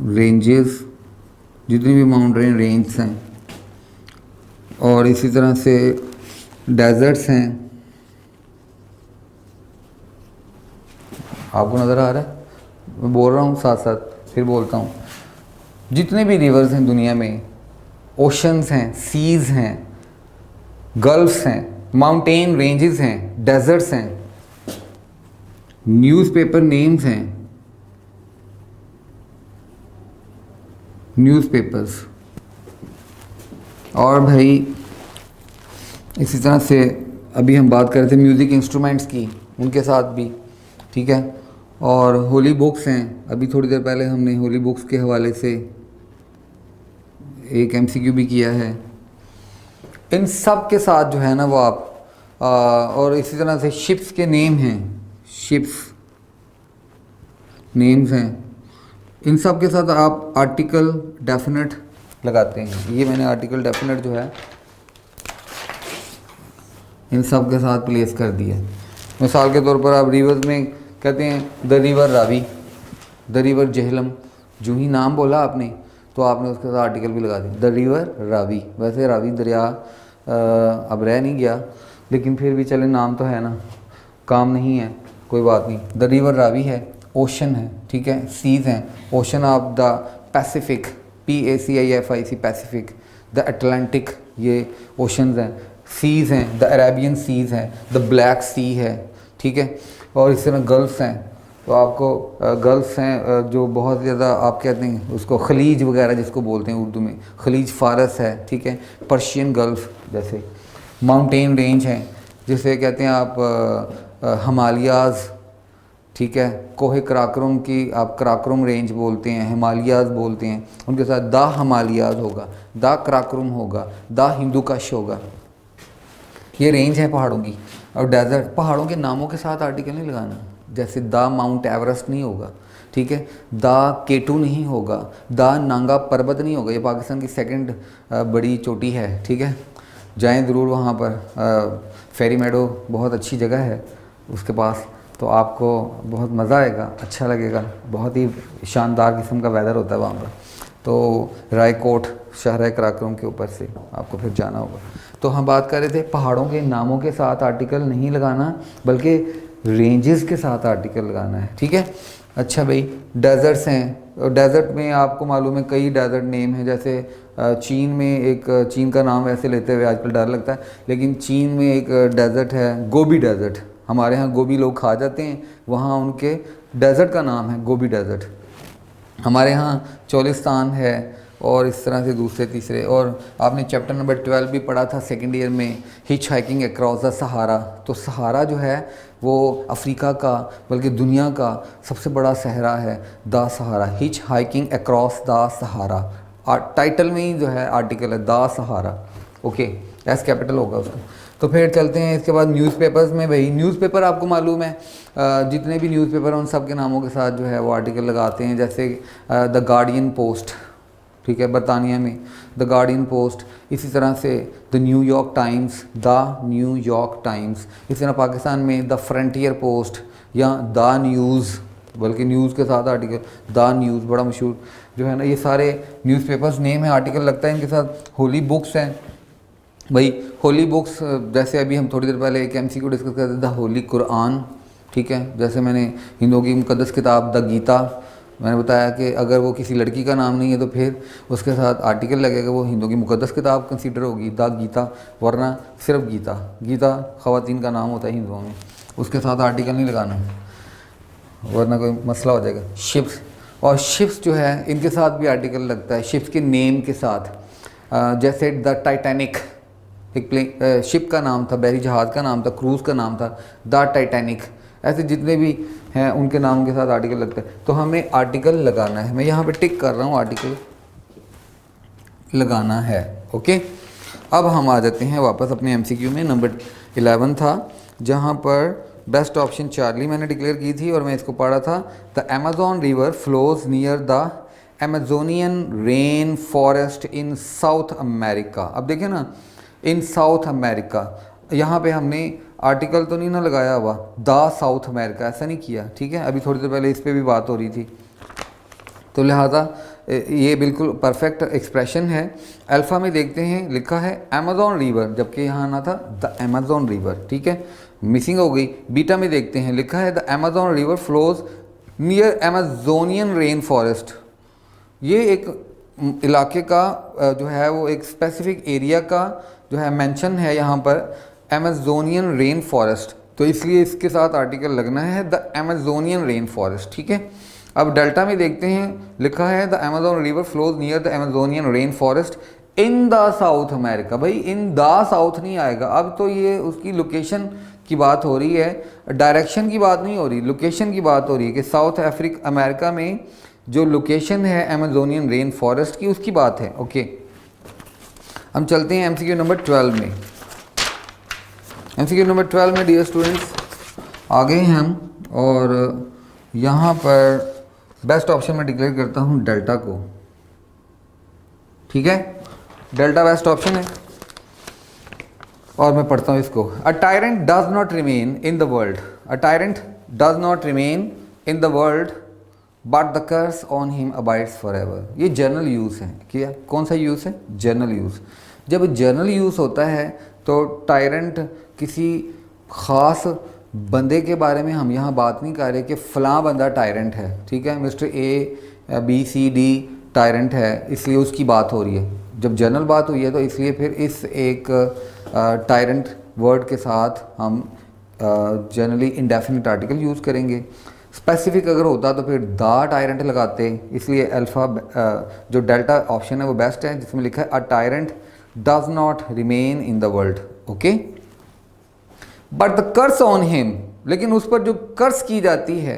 रेंजेस, जितनी भी माउंटेन रेंज हैं, और इसी तरह से डेजर्ट्स हैं। आपको नज़र आ रहा है, मैं बोल रहा हूँ साथ साथ फिर बोलता हूँ। जितने भी रिवर्स हैं दुनिया में, ओशंस हैं, सीज हैं, गल्फ्स हैं, माउंटेन रेंजेस हैं, डेजर्ट्स हैं, न्यूज़पेपर नेम्स हैं, न्यूज़पेपर्स, और भाई इसी तरह से अभी हम बात कर रहे थे म्यूज़िक इंस्ट्रूमेंट्स की, उनके साथ भी, ठीक है। और होली बुक्स हैं, अभी थोड़ी देर पहले हमने होली बुक्स के हवाले से एक एमसीक्यू भी किया है। इन सब के साथ जो है ना वो आप और इसी तरह से शिप्स के नेम हैं, शिप्स नेम्स हैं, इन सब के साथ आप आर्टिकल डेफिनेट लगाते हैं। ये मैंने आर्टिकल डेफिनेट जो है इन सब के साथ प्लेस कर दिया। मिसाल के तौर पर आप रिवर्स में कहते हैं the river Ravi, the river Jhelum, जो ही नाम बोला आपने तो आपने उसके साथ आर्टिकल भी लगा दिया, द रिवर रावी। वैसे रावी दरिया अब रह नहीं गया, लेकिन फिर भी चले, नाम तो है ना, काम नहीं है, कोई बात नहीं। द रिवर रावी है, ओशन है, ठीक है, सीज हैं, ocean of the Pacific, PACIFIC Pacific, the Atlantic, ये ओशंस हैं, सीज हैं, द अरेबियन सीज हैं, द ब्लैक सी है, ठीक है। और इस तरह गल्फ्स हैं, तो आपको गल्फ्स हैं जो बहुत ज़्यादा आप कहते हैं उसको खलीज वगैरह जिसको बोलते हैं उर्दू में, खलीज फारस है, ठीक है, पर्शियन गल्फ़ जैसे। माउंटेन रेंज हैं जिसे कहते हैं आप हिमालयाज़, ठीक है, कोहे कराक्रम की आप कराक्रम रेंज बोलते हैं, हिमालयाज़ बोलते हैं, उनके साथ द हिमालयाज़ होगा, द कराक्रम होगा, द हिंदुकश होगा। ये रेंज है पहाड़ों की। और डेजर्ट, पहाड़ों के नामों के साथ आर्टिकल नहीं लगाना, जैसे द माउंट एवरेस्ट नहीं होगा, ठीक है, द केटू नहीं होगा, द नांगा पर्वत नहीं होगा, ये पाकिस्तान की सेकंड बड़ी चोटी है, ठीक है, जाएं ज़रूर वहाँ पर। फेरी मेडो बहुत अच्छी जगह है उसके पास, तो आपको बहुत मज़ा आएगा, अच्छा लगेगा, बहुत ही शानदार किस्म का वेदर होता है वहाँ पर। तो रायकोट शहर कराक्रम के ऊपर से आपको फिर जाना होगा। तो हम बात कर रहे थे पहाड़ों के नामों के साथ आर्टिकल नहीं लगाना, बल्कि रेंजेस के साथ आर्टिकल लगाना है, ठीक है। अच्छा भाई, डेजर्ट्स हैं, और डेजर्ट में आपको मालूम है कई डेजर्ट नेम हैं, जैसे चीन में एक, चीन का नाम वैसे लेते हुए आजकल डर लगता है, लेकिन चीन में एक डेजर्ट है गोबी डेजर्ट। हमारे यहाँ गोभी लोग खा जाते हैं, वहाँ उनके डेजर्ट का नाम है गोबी डेजर्ट। हमारे यहाँ चोलिस्तान है, और इस तरह से दूसरे तीसरे। और आपने चैप्टर नंबर 12 भी पढ़ा था सेकेंड ईयर में, hitch hiking across the Sahara. तो सहारा जो है वो अफ्रीका का बल्कि दुनिया का सबसे बड़ा सहरा है, the Sahara, hitch hiking across the Sahara. Title में ही जो है आर्टिकल है the Sahara. Okay, S capital होगा उसका। तो फिर चलते हैं इसके बाद न्यूज़पेपर्स में। भाई न्यूज़पेपर आपको मालूम है जितने भी न्यूज़पेपर उन सब के नामों के साथ जो है वो आर्टिकल लगाते हैं। जैसे द गार्डियन पोस्ट, ठीक है, बरतानिया में द गार्डियन पोस्ट। इसी तरह से the New York times, the New York times. इसी तरह पाकिस्तान में द फ्रंटियर पोस्ट या द न्यूज़, बल्कि न्यूज़ के साथ आर्टिकल द न्यूज़, बड़ा मशहूर जो है ना। ये सारे न्यूज़पेपर्स नेम है, आर्टिकल लगता है इनके साथ। होली बुक्स हैं भाई, होली बुक्स जैसे अभी हम थोड़ी देर पहले एक एमसीक्यू डिस्कस करते थे, द होली कुरान, ठीक है। जैसे मैंने हिंदुओं की मुकद्दस किताब द गीता, मैंने बताया कि अगर वो किसी लड़की का नाम नहीं है तो फिर उसके साथ आर्टिकल लगेगा, वो हिंदुओं की मुकद्दस किताब कंसीडर होगी द गीता, वरना सिर्फ गीता। गीता ख़वातीन का नाम होता है हिंदुओं में, उसके साथ आर्टिकल नहीं लगाना वरना कोई मसला हो जाएगा। शिप्स, और शिप्स जो है इनके साथ भी आर्टिकल लगता है, शिप्स के नेम के साथ। जैसे द टाइटैनिक, एक शिप का नाम था, बहरी जहाज़ का नाम था, क्रूज़ का नाम था द टाइटैनिक। ऐसे जितने भी हैं उनके नाम के साथ आर्टिकल लगता है। तो हमें आर्टिकल लगाना है, मैं यहाँ पे टिक कर रहा हूँ, आर्टिकल लगाना है। ओके, अब हम आ जाते हैं वापस अपने एमसीक्यू में। नंबर 11 था जहाँ पर बेस्ट ऑप्शन चार्ली मैंने डिक्लेयर की थी और मैं इसको पढ़ा था। The Amazon river flows near the Amazonian rain forest in south America. अब देखें ना, इन साउथ अमेरिका, यहाँ पे हमने आर्टिकल तो नहीं ना लगाया हुआ द साउथ अमेरिका, ऐसा नहीं किया, ठीक है। अभी थोड़ी देर पहले इस पे भी बात हो रही थी, तो लिहाजा ये बिल्कुल परफेक्ट एक्सप्रेशन है। अल्फ़ा में देखते हैं लिखा है अमेज़न रिवर, जबकि यहाँ आना था द अमेज़न रिवर, ठीक है, मिसिंग हो गई। बीटा में देखते हैं लिखा है the Amazon river flows near Amazonian rain forest. ये एक इलाके का जो है वो एक स्पेसिफिक एरिया का जो है मेंशन है यहाँ पर, अमेजोनियन रेन फॉरेस्ट, तो इसलिए इसके साथ आर्टिकल लगना है द अमेजोनियन रेन फॉरेस्ट, ठीक है। अब डेल्टा में देखते हैं लिखा है the Amazon river flows near the Amazonian rain forest in the south America. भाई इन द साउथ नहीं आएगा, अब तो ये उसकी लोकेशन की बात हो रही है, डायरेक्शन की बात नहीं हो रही, लोकेशन की बात हो रही है कि साउथ अमेरिका में जो लोकेशन है अमेजोनियन रेन फॉरेस्ट की, उसकी बात है। ओके, हम चलते हैं एमसीक्यू नंबर 12 में। एमसीक्यू नंबर 12 में डियर स्टूडेंट्स आ गए हैं हम, और यहाँ पर बेस्ट ऑप्शन में डिक्लेयर करता हूँ डेल्टा को, ठीक है, डेल्टा बेस्ट ऑप्शन है। और मैं पढ़ता हूँ इसको, a tyrant does not remain in the world, a tyrant does not remain in the world but the curse on him abides forever. ये जर्नल यूज़ है, क्या कौन सा यूज़ है? General use. जब जर्नल यूज़ होता है तो टायरेंट किसी ख़ास बंदे के बारे में हम यहाँ बात नहीं कर रहे कि फ़लाँ बंदा टायरेंट है, ठीक है, mister A B C D tyrant है, इसलिए उसकी बात हो रही है। जब जनरल बात हुई है तो इसलिए फिर इस एक टायरेंट वर्ड के साथ हम जनरली इंडेफिनिट आर्टिकल यूज़ करेंगे। स्पेसिफिक अगर होता तो फिर द टायरेंट लगाते, इसलिए अल्फ़ा जो डेल्टा ऑप्शन है वो बेस्ट है, जिसमें लिखा है a tyrant does not remain in the world. Okay, but the curse on him, लेकिन उस पर जो कर्स की जाती है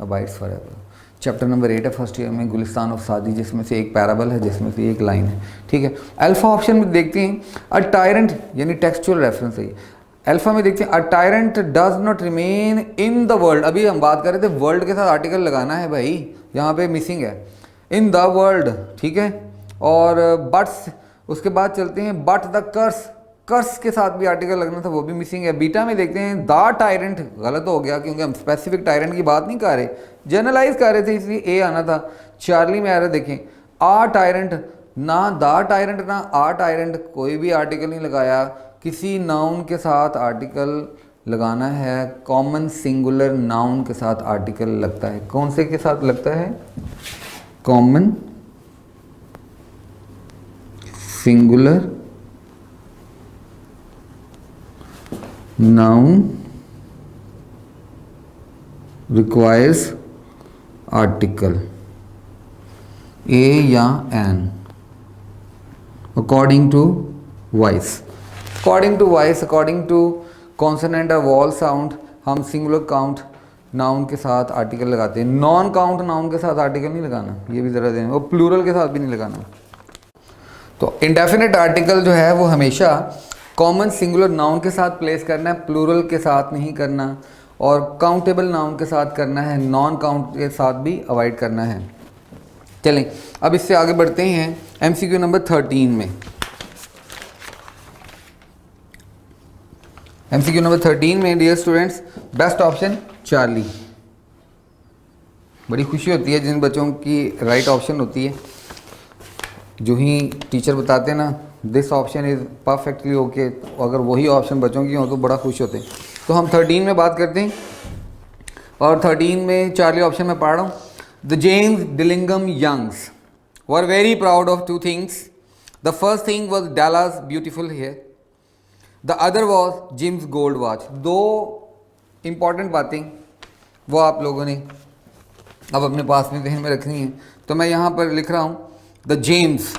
abides forever. Chapter number 8 है फर्स्ट ईयर में, गुलिस्तान ऑफ सादी, जिसमें से एक पैराबल है, जिसमें से एक लाइन है, ठीक है। अल्फ़ा ऑप्शन में देखते हैं अ टायरेंट, यानी टेक्सचुअल रेफरेंस है। अल्फ़ा में देखते हैं a tyrant does not remain in the world, अभी हम बात कर रहे थे वर्ल्ड के साथ आर्टिकल लगाना है भाई, यहाँ पे मिसिंग है इन द वर्ल्ड, ठीक है। और बट्स, उसके बाद चलते हैं बट द कर्स, कर्स के साथ भी आर्टिकल लगना था, वो भी मिसिंग है। बीटा में देखते हैं द टायरेंट, गलत हो गया क्योंकि हम स्पेसिफिक टायरेंट की बात नहीं कर रहे, जनरलाइज कर रहे थे, इसलिए ए आना था। चार्ली में आ रहा, देखें आ टायरेंट, ना द टायरेंट ना आ टायरेंट, कोई भी आर्टिकल नहीं लगाया, किसी नाउन के साथ आर्टिकल लगाना है, कॉमन सिंगुलर नाउन के साथ आर्टिकल लगता है। कौन से के साथ लगता है? Common singular noun requires article, a या an, according to voice, according to voice, according to consonant और वॉल साउंड हम सिंगुलर काउंट नाउन के साथ आर्टिकल लगाते हैं। नॉन काउंट नाउन के साथ आर्टिकल नहीं लगाना, ये भी ज़रा दें, और प्लूरल के साथ भी नहीं लगाना। तो इंडेफिनिट आर्टिकल जो है वो हमेशा कॉमन सिंगुलर नाउन के साथ प्लेस करना है, प्लूरल के साथ नहीं करना, और काउंटेबल नाउन के साथ करना है, नॉन काउंट के साथ भी अवॉइड करना है। चलें अब इससे आगे बढ़ते हैं MCQ नंबर 13 में। MCQ नंबर 13 में dear students best option Charlie. बड़ी खुशी होती है जिन बच्चों की राइट ऑप्शन होती है, जो ही टीचर बताते हैं ना this option is perfectly okay, अगर वही ऑप्शन बच्चों की हो तो बड़ा खुश होते हैं। तो हम 13 में बात करते हैं, और 13 में चार्ली ऑप्शन में पढ़ रहा हूँ। The James Dillingham Youngs were very proud of two things. The first thing was Della's beautiful hair, the other was Jim's gold watch. दो इंपॉर्टेंट बातें वो आप लोगों ने अब अपने पास में जहन में रखनी है। तो मैं यहाँ पर लिख रहा हूँ द जेम्स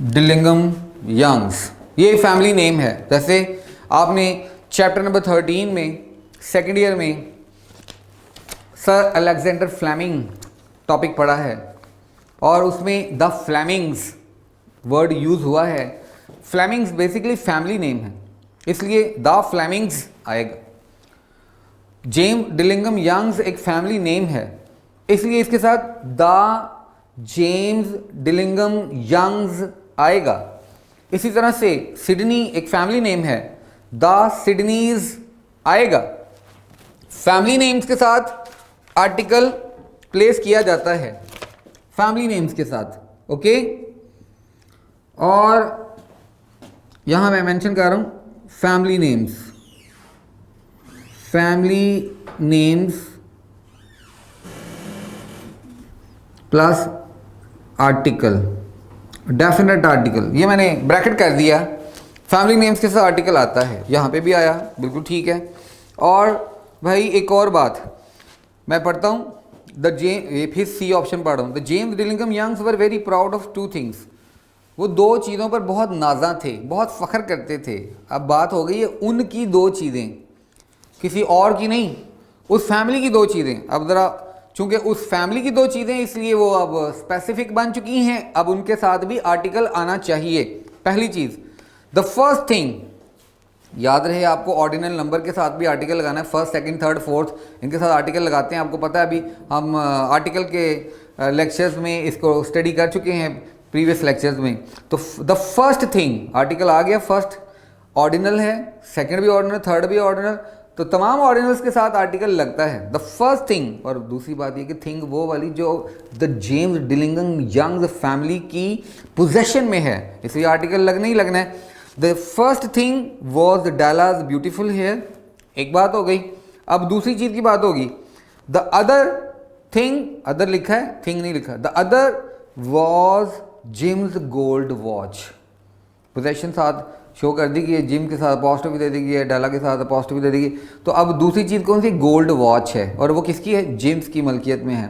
डिलिंगम यंग्स, ये फैमिली नेम है। जैसे आपने चैप्टर नंबर 13 में सेकेंड ईयर में सर अलेक्जेंडर फ्लेमिंग टॉपिक पढ़ा है, और उसमें द फ्लेमिंग्स वर्ड यूज़ हुआ है। फ्लेमिंग्स बेसिकली फैमिली नेम है, इसलिए द फ्लेमिंग्स आएगा। जेम्स डिलिंगम यंग्स एक फैमिली नेम है, इसलिए इसके साथ द जेम्स डिलिंगम यंग्स आएगा। इसी तरह से सिडनी एक फैमिली नेम है, द सिडनीज आएगा। फैमिली नेम्स के साथ आर्टिकल प्लेस किया जाता है, फैमिली नेम्स के साथ, ओके। और यहां मैं मेंशन कर रहा हूं family names, family names plus article, definite article, ये मैंने ब्रैकेट कर दिया। फैमिली नेम्स के साथ आर्टिकल आता है, यहाँ पे भी आया, बिल्कुल ठीक है। और भाई एक और बात मैं पढ़ता हूँ, फिर सी ऑप्शन पढ़ रहा हूँ। The James Dillingham Youngs were very proud of two things. वो दो चीज़ों पर बहुत नाजा थे, बहुत फ़ख्र करते थे। अब बात हो गई है उनकी दो चीज़ें, किसी और की नहीं, उस फैमिली की दो चीज़ें। अब ज़रा चूंकि उस फैमिली की दो चीज़ें, इसलिए वो अब स्पेसिफिक बन चुकी हैं, अब उनके साथ भी आर्टिकल आना चाहिए। पहली चीज़ द फर्स्ट थिंग, याद रहे आपको ऑर्डिनल नंबर के साथ भी आर्टिकल लगाना है। फर्स्ट, सेकंड, थर्ड, फोर्थ इनके साथ आर्टिकल लगाते हैं। आपको पता है अभी हम आर्टिकल के लेक्चर्स में इसको स्टडी कर चुके हैं प्रीवियस लेक्चर्स में। तो द फर्स्ट थिंग आर्टिकल आ गया, फर्स्ट ऑर्डिनल है, सेकंड भी ऑर्डिनल, थर्ड भी ऑर्डिनल, तो तमाम ऑर्डिनल्स के साथ आर्टिकल लगता है द फर्स्ट थिंग। और दूसरी बात ये कि थिंग वो वाली जो the James Dillingham Youngs family की पोजेशन में है, इसलिए आर्टिकल लगना ही लगना है। The first thing was Della's beautiful hair, एक बात हो गई। अब दूसरी चीज़ की बात होगी, द अदर थिंग, अदर लिखा है, थिंग नहीं लिखा। The other was Jim's gold watch, possession साथ शो कर दी गई है, जिम के साथ अपॉस्ट्रोफी दे दी गई है, डाला के साथ अपॉस्ट्रोफी दे दी गई। तो अब दूसरी चीज़ कौन सी, गोल्ड वॉच है, और वो किसकी है, जिम्स की मलकियत में है।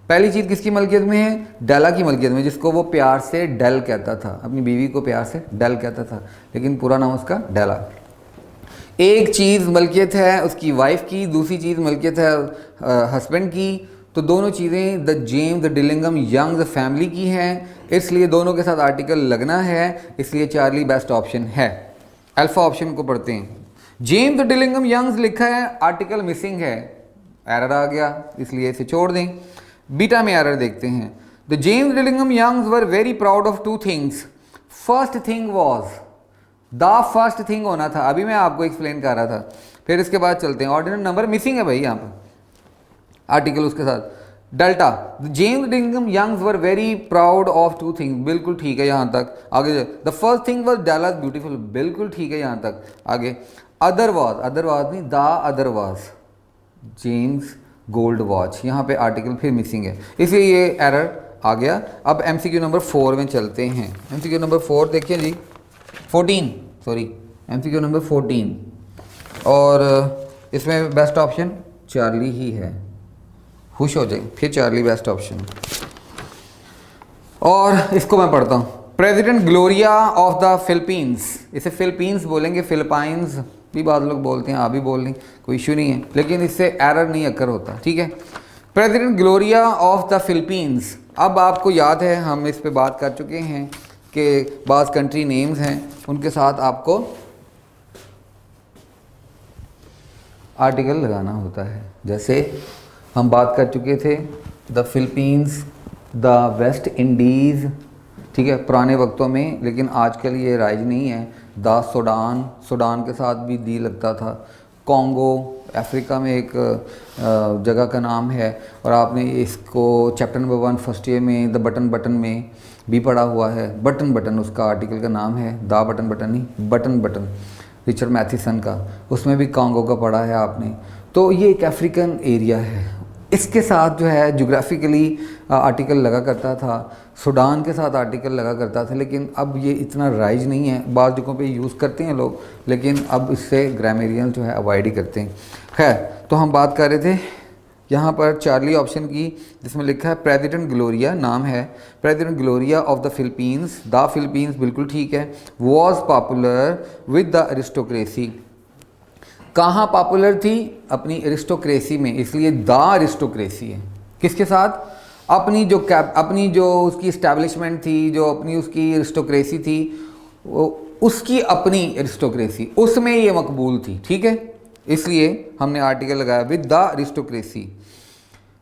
पहली चीज़ किसकी मलकियत में है, डाला की मलकियत में, जिसको वो प्यार से डेल कहता था, अपनी बीवी को प्यार से डेल कहता था, लेकिन पूरा नाम उसका डाला। एक चीज़ मलकियत है उसकी वाइफ की, दूसरी चीज़ मलकियत है हस्बैंड की, तो दोनों चीज़ें the James Dillingham Youngs family की हैं, इसलिए दोनों के साथ आर्टिकल लगना है, इसलिए चार्ली बेस्ट ऑप्शन है। अल्फा ऑप्शन को पढ़ते हैं। जेम्स डिलिंगम यंग्स लिखा है, आर्टिकल मिसिंग है, एरर आ गया, इसलिए इसे छोड़ दें। बीटा में एरर देखते हैं। The James Dillingham Youngs were very proud of two things. First thing was, the first thing होना था, अभी मैं आपको एक्सप्लेन कर रहा था। फिर इसके बाद चलते हैं, ऑर्डिनल नंबर मिसिंग है भाई यहाँ पर, आर्टिकल उसके साथ delta. James Dillingham Youngs were very proud of two things, बिल्कुल ठीक है यहाँ तक। आगे the first thing was Della's beautiful, बिल्कुल ठीक है यहाँ तक। आगे अदर वाज, अदर वाज नहीं, the other was James gold watch, यहाँ पे आर्टिकल फिर मिसिंग है, इसलिए ये एरर आ गया। अब MCQ नंबर 4 में चलते हैं। MCQ नंबर 4 देखिए जी, 14 सॉरी, MCQ नंबर 14, और इसमें बेस्ट ऑप्शन चार्ली ही है। खुश हो जाए। फिर चार्ली बेस्ट ऑप्शन। और इसको मैं पढ़ता हूँ, president Gloria of the Philippines, इसे फिलीपींस बोलेंगे, फिलिपाइंस भी बाद लोग बोलते हैं, आप भी बोल लें, कोई इशू नहीं है, लेकिन इससे एरर नहीं अकर होता, ठीक है। President Gloria of the Philippines. अब आपको याद है हम इस पे बात कर चुके हैं कि बाज़ कंट्री नेम्स हैं, उनके साथ आपको आर्टिकल लगाना होता है। जैसे हम बात कर चुके थे the Philippines, the West Indies, ठीक है, पुराने वक्तों में, लेकिन आजकल ये राइज नहीं है। द सूडान, सूडान के साथ भी दी लगता था। कॉन्गो अफ्रीका में एक जगह का नाम है, और आपने इसको चैप्टर नंबर 1 फर्स्ट ईयर में द बटन बटन में भी पढ़ा हुआ है। बटन बटन उसका आर्टिकल का नाम है, द बटन बटन नहीं, बटन बटन, रिचर्ड मैथिसन का, उसमें भी कॉन्गो का पढ़ा है आपने। तो ये एक अफ्रीकन एरिया है, इसके साथ जो है जोग्राफिकली आर्टिकल लगा करता था। सूडान के साथ आर्टिकल लगा करता था, लेकिन अब ये इतना राइज नहीं है। बाज़ जगहों पे यूज़ करते हैं लोग, लेकिन अब इससे ग्रामेरियन जो है अवॉइड ही करते हैं। खैर, तो हम बात कर रहे थे यहाँ पर चार्ली ऑप्शन की, जिसमें लिखा है प्रेसिडेंट ग्लोरिया, नाम है president Gloria of the Philippines. The Philippines बिल्कुल ठीक है। Was popular with the aristocracy. कहाँ पॉपुलर थी? अपनी अरिस्टोक्रेसी में, इसलिए द अरिस्टोक्रेसी है। किसके साथ? अपनी जो उसकी इस्टेब्लिशमेंट थी, जो अपनी उसकी अरिस्टोक्रेसी थी, उसकी अपनी अरिस्टोक्रेसी, उसमें ये मकबूल थी, ठीक है। इसलिए हमने आर्टिकल लगाया with the aristocracy.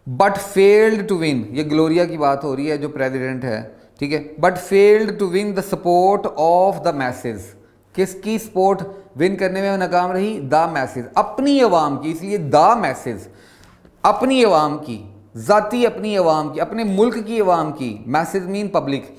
But failed to win, ये ग्लोरिया की बात हो रही है जो प्रेसिडेंट है, ठीक है। But failed to win the support of the message. किसकी सपोर्ट विन करने में नाकाम रही? द मैसेज, अपनी अवाम की। इसलिए द मैसेज, अपनी अवाम की, ज़ाती अपनी अवाम की, अपने मुल्क की अवाम की। मैसेज मीन पब्लिक,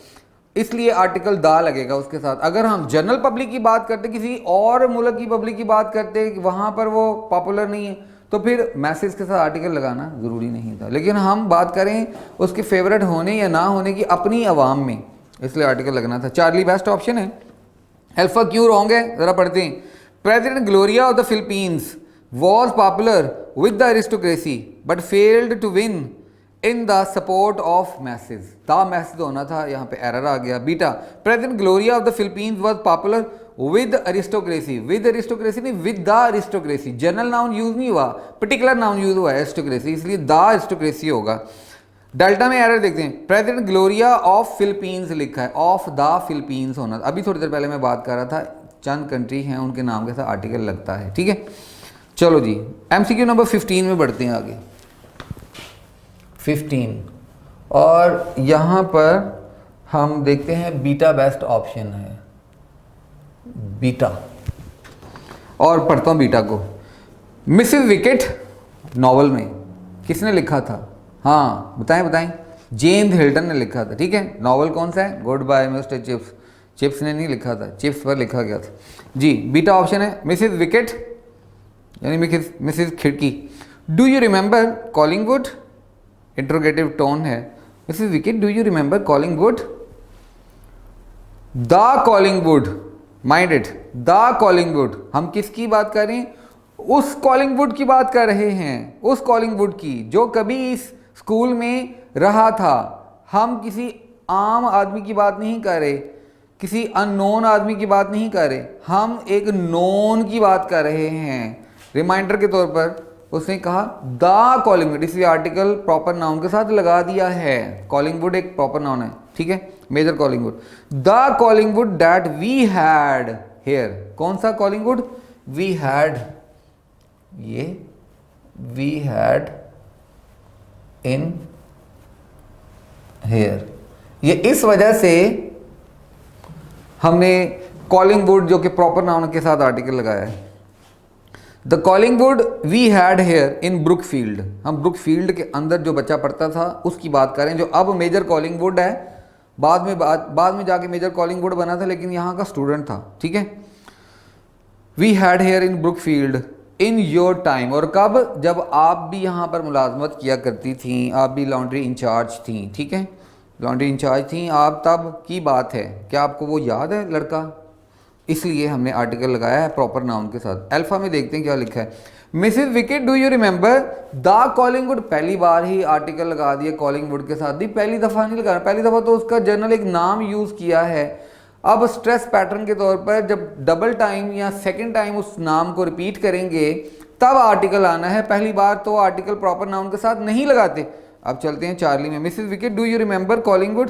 इसलिए आर्टिकल दा लगेगा उसके साथ। अगर हम जनरल पब्लिक की बात करते, किसी और मुल्क की पब्लिक की बात करते, वहाँ पर वो पॉपुलर नहीं है, तो फिर मैसेज के साथ आर्टिकल लगाना ज़रूरी नहीं था। लेकिन हम बात करें उसके फेवरेट होने या ना होने की, अपनी अवाम में, इसलिए आर्टिकल लगना था। चार्ली बेस्ट ऑप्शन है। अल्फा क्यों रॉन्ग है, ज़रा पढ़ते हैं। President Gloria of the Philippines was popular with the aristocracy but failed to win in the support of masses. The masses होना था, यहाँ पे एरर आ गया। Beta, president Gloria of the Philippines was popular with aristocracy. With aristocracy नहीं, with the aristocracy. General noun use नहीं हुआ, particular noun use हुआ है अरिस्टोक्रेसी, इसलिए द अरिस्टोक्रेसी होगा। डेल्टा में एरर देखते हैं, प्रेसिडेंट ग्लोरिया ऑफ फिलीपींस लिखा है, ऑफ द फिलीपींस होना। अभी थोड़ी देर पहले मैं बात कर रहा था, चंद कंट्री हैं उनके नाम के साथ आर्टिकल लगता है, ठीक है। चलो जी, एमसीक्यू नंबर 15 में बढ़ते हैं आगे। 15, और यहाँ पर हम देखते हैं बीटा बेस्ट ऑप्शन है, बीटा। और पढ़ता हूँ बीटा को। मिसेस विकेट नॉवल में किसने लिखा था? हाँ बताएं। जेम्स हिल्टन ने लिखा था, ठीक है। नॉवल कौन सा है? Goodbye mister Chips. Chips ने नहीं लिखा था, चिप्स पर लिखा गया था जी। बीटा ऑप्शन है मिसेस विकेट, यानी मिसेस खिड़की। Do you remember Collingwood? Interrogative tone है। Mrs Wickett, do you remember Collingwood? The Collingwood, mind it, the Collingwood. हम किसकी बात कर रहे हैं? उस कॉलिंगवुड की बात कर रहे हैं, उस कॉलिंगवुड की जो कभी इस स्कूल में रहा था। हम किसी आम आदमी की बात नहीं कर रहे, किसी अननोन आदमी की बात नहीं कर रहे, हम एक नोन की बात कर रहे हैं। रिमाइंडर के तौर पर उसने कहा द कॉलिंगवुड, इसलिए आर्टिकल प्रॉपर नाउन के साथ लगा दिया है। कॉलिंगवुड एक प्रॉपर नाउन है, ठीक है, major Collingwood. The Collingwood that we had here. कौन सा कॉलिंगवुड? वी हैड, ये वी हैड इन हेयर। ये इस वजह से हमने कॉलिंगवुड जो कि प्रॉपर नाउन के साथ आर्टिकल लगाया है। The Collingwood we had here in Brookfield. हम ब्रुकफील्ड के अंदर जो बच्चा पढ़ता था उसकी बात करें, जो अब मेजर कॉलिंगवुड है। बाद में जाके मेजर कॉलिंगवुड बना था, लेकिन यहाँ का स्टूडेंट था, ठीक है। We had here in Brookfield in your time. और कब? जब आप भी यहाँ पर मुलाजमत किया करती थी, आप भी लॉन्ड्री इंचार्ज थी, ठीक है, लॉन्ड्री इंचार्ज थी आप, तब की बात है। क्या आपको वो याद है लड़का इसलिए हमने आर्टिकल लगाया है प्रॉपर नाउन के साथ। अल्फा में देखते हैं क्या लिखा है। Mrs Wicket do you remember the Collingwood, पहली बार ही आर्टिकल लगा दिया कॉलिंगवुड के साथ, दी पहली दफ़ा नहीं लगाना, पहली दफ़ा तो उसका जनरल एक नाम यूज़ किया है। अब स्ट्रेस पैटर्न के तौर पर जब डबल टाइम या सेकंड टाइम उस नाम को रिपीट करेंगे तब आर्टिकल आना है, पहली बार तो आर्टिकल प्रॉपर नाउन के साथ नहीं लगाते। अब चलते हैं चार्ली में। Mrs Wicket do you remember Collingwood,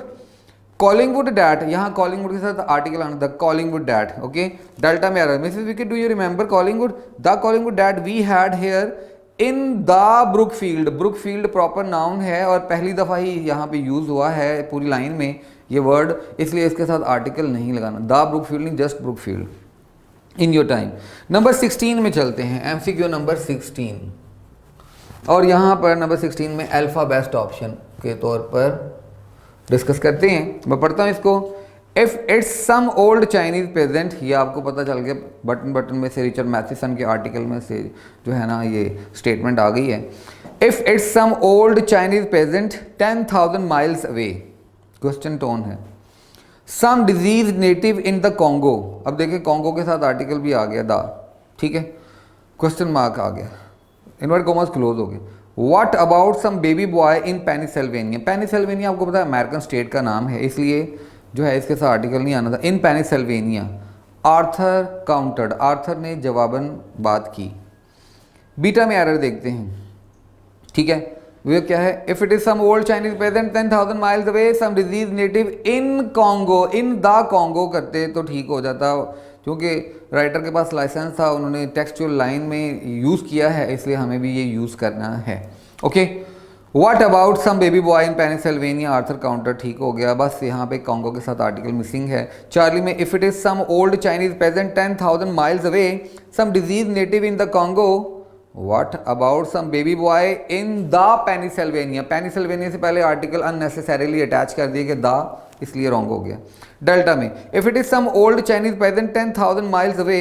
Collingwood that, यहाँ कॉलिंगवुड के साथ आर्टिकल आना, the Collingwood that, okay. Delta में आ रहा है, Mrs Wicket do you remember Collingwood, the Collingwood that we had here in the Brookfield, Brookfield proper noun है और पहली दफ़ा ही यहाँ पे यूज़ हुआ है पूरी लाइन में ये वर्ड, इसलिए इसके साथ आर्टिकल नहीं लगाना, द ब्रुकफील्ड नहीं, just Brookfield in your time. Number 16 में चलते हैं, एमसीक्यू नंबर 16, और यहाँ पर नंबर 16 में अल्फ़ा बेस्ट ऑप्शन के तौर पर डिस्कस करते हैं। मैं पढ़ता हूँ इसको। If it's some old Chinese pageant, ये आपको पता चल गया बटन में से रिचर्ड मैथिसन के आर्टिकल में से जो है ना ये स्टेटमेंट आ गई है। If it's some old Chinese peasant 10,000 miles away, question tone है। Some disease native in the Congo, अब देखिए कॉन्गो के साथ आर्टिकल भी आ गया द, ठीक है, क्वेश्चन मार्क आ गया, इनवर्ट कॉमर्स क्लोज हो गए। What about some baby boy in Pennsylvania, Pennsylvania आपको पता है अमेरिकन स्टेट का नाम है, इसलिए जो है इसके साथ आर्टिकल नहीं आना था। इन पेनिसिल्वेनिया आर्थर काउंटर्ड, आर्थर ने जवाबन बात की। बीटा में एरर देखते हैं, ठीक है, वो क्या है। If it is some old Chinese pageant 10,000 miles away some disease native in Congo, in the Congo करते तो ठीक हो जाता, क्योंकि राइटर के पास लाइसेंस था, उन्होंने टेक्सचुअल लाइन में यूज़ किया है, इसलिए हमें भी ये यूज़ करना है, okay. What about some baby boy in Pennsylvania Arthur counter, ठीक हो गया, बस यहाँ पे कॉन्गो के साथ आर्टिकल मिसिंग है। चार्ली में if it is some old Chinese pageant 10,000 miles away some disease native in the Congo, what about some baby boy in the Pennsylvania, Pennsylvania से पहले आर्टिकल अननेसेसरीली अटैच कर दिए कि the, इसलिए wrong हो गया। डेल्टा में if it is some old Chinese pageant 10,000 miles away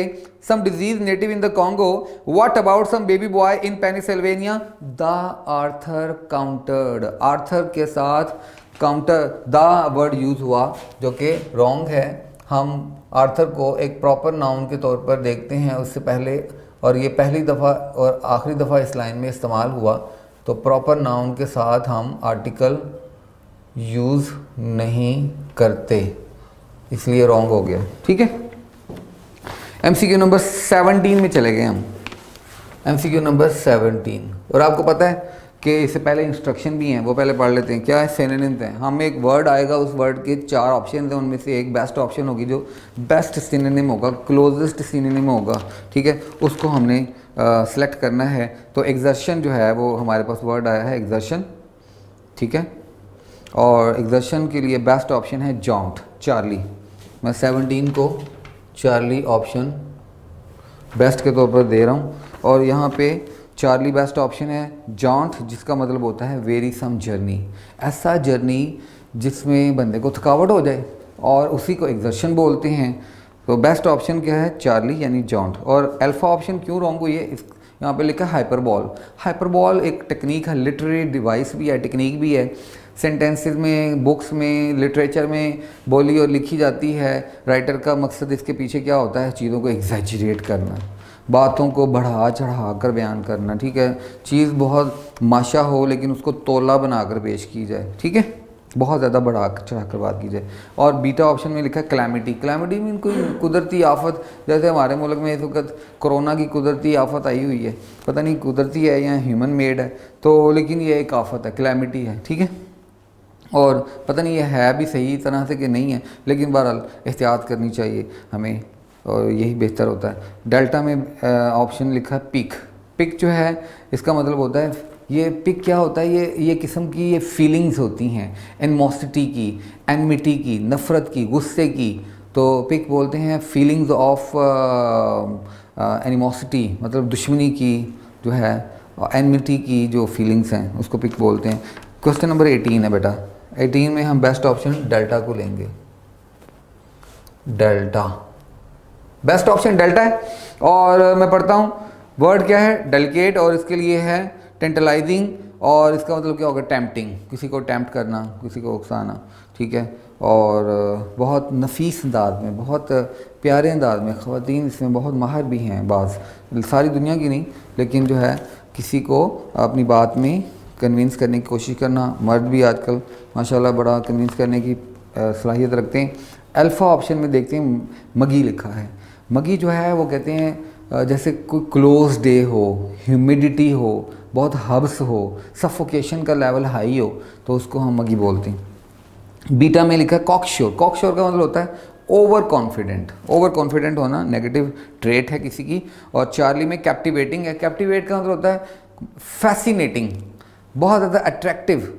some disease native in the Congo, what about some baby boy in Pennsylvania, the Arthur countered, Arthur के साथ counter the word use हुआ जो कि wrong है। हम Arthur को एक proper noun के तौर पर देखते हैं उससे पहले, और ये पहली दफ़ा और आखिरी दफ़ा इस लाइन में इस्तेमाल हुआ, तो प्रॉपर नाउन के साथ हम आर्टिकल यूज़ नहीं करते, इसलिए रॉन्ग हो गया, ठीक है। एमसीक्यू नंबर 17 में चले गए हम, एमसीक्यू नंबर 17, और आपको पता है कि इससे पहले इंस्ट्रक्शन भी हैं, वो पहले पढ़ लेते हैं। क्या है, सिनोनिम्स हैं। हम एक वर्ड आएगा, उस वर्ड के 4 ऑप्शन हैं, उनमें से एक बेस्ट ऑप्शन होगी जो बेस्ट सिनोनिम होगा, क्लोजेस्ट सिनोनिम होगा, ठीक है, उसको हमने सेलेक्ट करना है। तो एक्सर्शन जो है वो हमारे पास वर्ड आया है एक्सर्शन, ठीक है, और एक्सर्शन के लिए बेस्ट ऑप्शन है जॉन्ट, चार्ली। मैं 17 को चार्ली ऑप्शन बेस्ट के तौर पर दे रहा हूँ, और यहाँ पे चार्ली बेस्ट ऑप्शन है। जॉन्ट जिसका मतलब होता है वेरी सम जर्नी, ऐसा जर्नी जिसमें बंदे को थकावट हो जाए, और उसी को एक्सर्शन बोलते हैं। तो बेस्ट ऑप्शन क्या है, चार्ली यानी जॉन्ट। और अल्फ़ा ऑप्शन क्यों रॉन्ग हुई है, यहाँ पे लिखा है हाइपरबॉल। हाइपरबॉल एक टेक्निक है, लिटरेरी डिवाइस भी है, टेक्निक भी है। सेंटेंसेस में, बुक्स में, लिटरेचर में बोली और लिखी जाती है। राइटर का मकसद इसके पीछे क्या होता है, चीज़ों को एग्जैजरेट करना, बातों को बढ़ा चढ़ा कर बयान करना, ठीक है। चीज़ बहुत माशा हो लेकिन उसको तोला बनाकर पेश की जाए, ठीक है, बहुत ज़्यादा बढ़ा चढ़ा कर बात की जाए। और बीटा ऑप्शन में लिखा है क्लैमिटी। क्लैमिटी मीन कोई कुदरती आफत, जैसे हमारे मुल्क में इस वक्त कोरोना की कुदरती आफत आई हुई है, पता नहीं कुदरती है या ह्यूमन मेड है, तो लेकिन ये एक आफत है, क्लैमिटी है, ठीक है। और पता नहीं ये है भी सही तरह से कि नहीं है, लेकिन बहरहाल एहतियात करनी चाहिए हमें, और यही बेहतर होता है। डेल्टा में ऑप्शन लिखा है पिक। पिक जो है इसका मतलब होता है, ये पिक क्या होता है, ये किस्म की ये फीलिंग्स होती हैं, एनमोसिटी की, एनमिटी की, नफ़रत की, गुस्से की, तो पिक बोलते हैं फीलिंग्स ऑफ एनिमोसिटी, मतलब दुश्मनी की जो है, एनमिटी की जो फीलिंग्स हैं उसको पिक बोलते हैं। क्वेश्चन नंबर 18 है बेटा, 18 में हम बेस्ट ऑप्शन डेल्टा को लेंगे। डेल्टा बेस्ट ऑप्शन डेल्टा है। और मैं पढ़ता हूँ, वर्ड क्या है, डेलिकेट, और इसके लिए है टेंटलाइजिंग, और इसका मतलब क्या होगा, टेम्पटिंग, किसी को टेम्प्ट करना, किसी को उकसाना। ठीक है, और बहुत नफीस अंदाज में, बहुत प्यारे अंदाज में, ख़वातीन इसमें बहुत माहिर भी हैं, बाज़ सारी दुनिया की नहीं, लेकिन जो है किसी को अपनी बात में कन्विंस करने की कोशिश करना, मर्द भी आजकल माशाल्लाह बड़ा कन्विंस करने की सलाहियत रखते हैं। अल्फ़ा ऑप्शन में देखते हैं मगी लिखा है। मगी जो है वो कहते हैं जैसे कोई क्लोज डे हो, ह्यूमिडिटी हो, बहुत हब्स हो, सफोकेशन का लेवल हाई हो, तो उसको हम मगी बोलते हैं। बीटा में लिखा है कॉकश्योर। कॉकश्योर का मतलब होता है ओवर कॉन्फिडेंट। ओवर कॉन्फिडेंट होना नेगेटिव ट्रेट है किसी की। और चार्ली में कैप्टिवेटिंग है। कैप्टिवेट का मतलब होता है फैसिनेटिंग, बहुत ज़्यादा अट्रैक्टिव।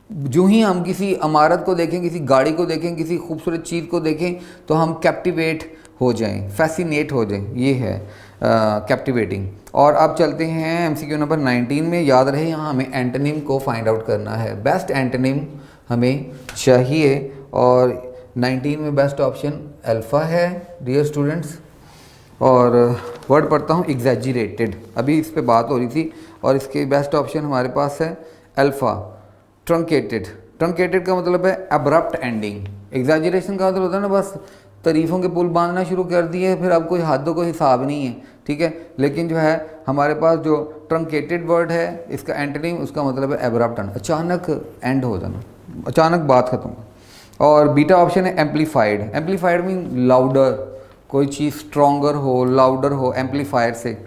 जो ही हम किसी इमारत को देखें, किसी गाड़ी को देखें, किसी खूबसूरत चीज़ को देखें तो हम कैप्टिवेट हो जाएं, फैसिनेट हो जाएं, ये है कैप्टिवेटिंग। और अब चलते हैं एमसीक्यू नंबर 19 में। याद रहे यहाँ हमें एंटोनिम को फाइंड आउट करना है, बेस्ट एंटोनिम हमें चाहिए। और 19 में बेस्ट ऑप्शन अल्फ़ा है डियर स्टूडेंट्स। और वर्ड पढ़ता हूँ एग्जैजरेटेड, अभी इस पे बात हो रही थी, और इसके बेस्ट ऑप्शन हमारे पास है अल्फ़ा। ट्रंकेटेड, ट्रंकेटेड का मतलब है अब्रप्ट एंडिंग। एग्जैजरेशन का मतलब होता है ना बस तारीफ़ों के पुल बांधना शुरू कर दिए, फिर अब कोई हद कोई हिसाब नहीं है, ठीक है। लेकिन जो है हमारे पास जो ट्रंकेटेड वर्ड है, इसका एंटोनिम, उसका मतलब है एब्रप्ट, अचानक एंड हो जाना, अचानक बात खत्म। और बीटा ऑप्शन है एम्पलीफाइड। एम्पलीफाइड मीन लाउडर, कोई चीज़ स्ट्रॉन्गर हो, लाउडर हो, एम्पलीफायर से।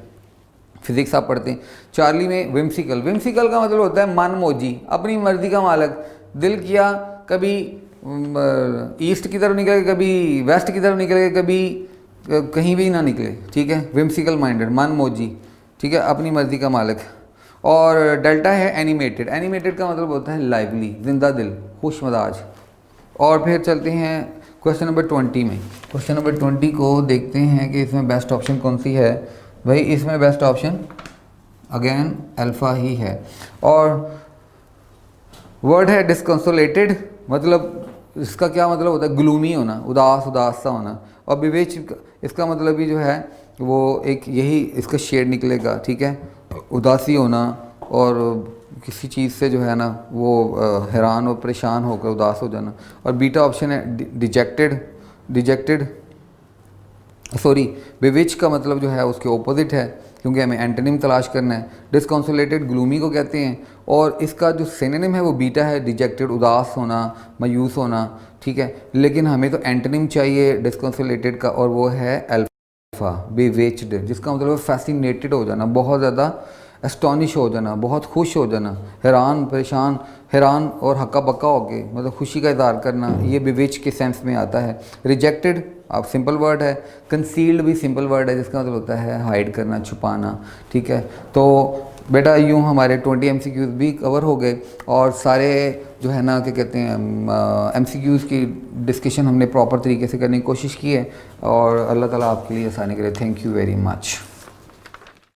फिज़िक्स आप पढ़ते हैं। चार्ली में विम्सिकल। विम्सिकल का मतलब होता है मनमौजी, अपनी मर्ज़ी का मालक। दिल किया कभी ईस्ट की तरफ निकले, कभी वेस्ट की तरफ निकले, कभी कहीं भी ना निकले, ठीक है। विम्सिकल माइंडेड, मनमौजी, ठीक है, अपनी मर्ज़ी का मालिक। और डेल्टा है एनिमेटेड। एनिमेटेड का मतलब होता है लाइवली, जिंदा दिल, खुश मजाज। और फिर चलते हैं क्वेश्चन नंबर 20 में। क्वेश्चन नंबर 20 को देखते हैं कि इसमें बेस्ट ऑप्शन कौन सी है। भाई इसमें बेस्ट ऑप्शन अगेन अल्फ़ा ही है। और वर्ड है डिस्कंसोलेटेड, मतलब इसका क्या मतलब होता है, ग्लूमी होना, उदास उदास सा होना। और विवेच, इसका मतलब भी जो है वो एक यही इसका शेड निकलेगा, ठीक है, उदासी होना, और किसी चीज़ से जो है ना वो हैरान और परेशान होकर उदास हो जाना। और बीटा ऑप्शन है डिजेक्टेड। डिजेक्टेड सॉरी, विविच का मतलब जो है उसके ओपोजिट है, क्योंकि हमें एंटोनिम तलाश करना है। डिस्कंसोलेटेड ग्लूमी को कहते हैं, और इसका जो सिनोनिम है वो बीटा है, डिजेक्टेड, उदास होना, मायूस होना, ठीक है। लेकिन हमें तो एंटोनिम चाहिए डिस्कंसोलेटेड का, और वो है अल्फा, बेवेच्ड, जिसका मतलब फैसिनेटेड हो जाना, बहुत ज़्यादा एस्टॉनिश हो जाना, बहुत खुश हो जाना, हैरान परेशान, हैरान और हक्का बक्का हो गए, मतलब खुशी का इज़हार करना, ये बेवेच के सेंस में आता है। रिजेक्टेड आप सिंपल वर्ड है। कंसील्ड भी सिंपल वर्ड है, जिसका मतलब होता है हाइड करना, छुपाना, ठीक है। तो बेटा यूँ हमारे 20 MCQs भी कवर हो गए, और सारे जो है ना क्या कहते हैं MCQs की डिस्कशन हमने प्रॉपर तरीके से करने की कोशिश की है। और अल्लाह ताला आपके लिए आसानी करे। Thank you very much.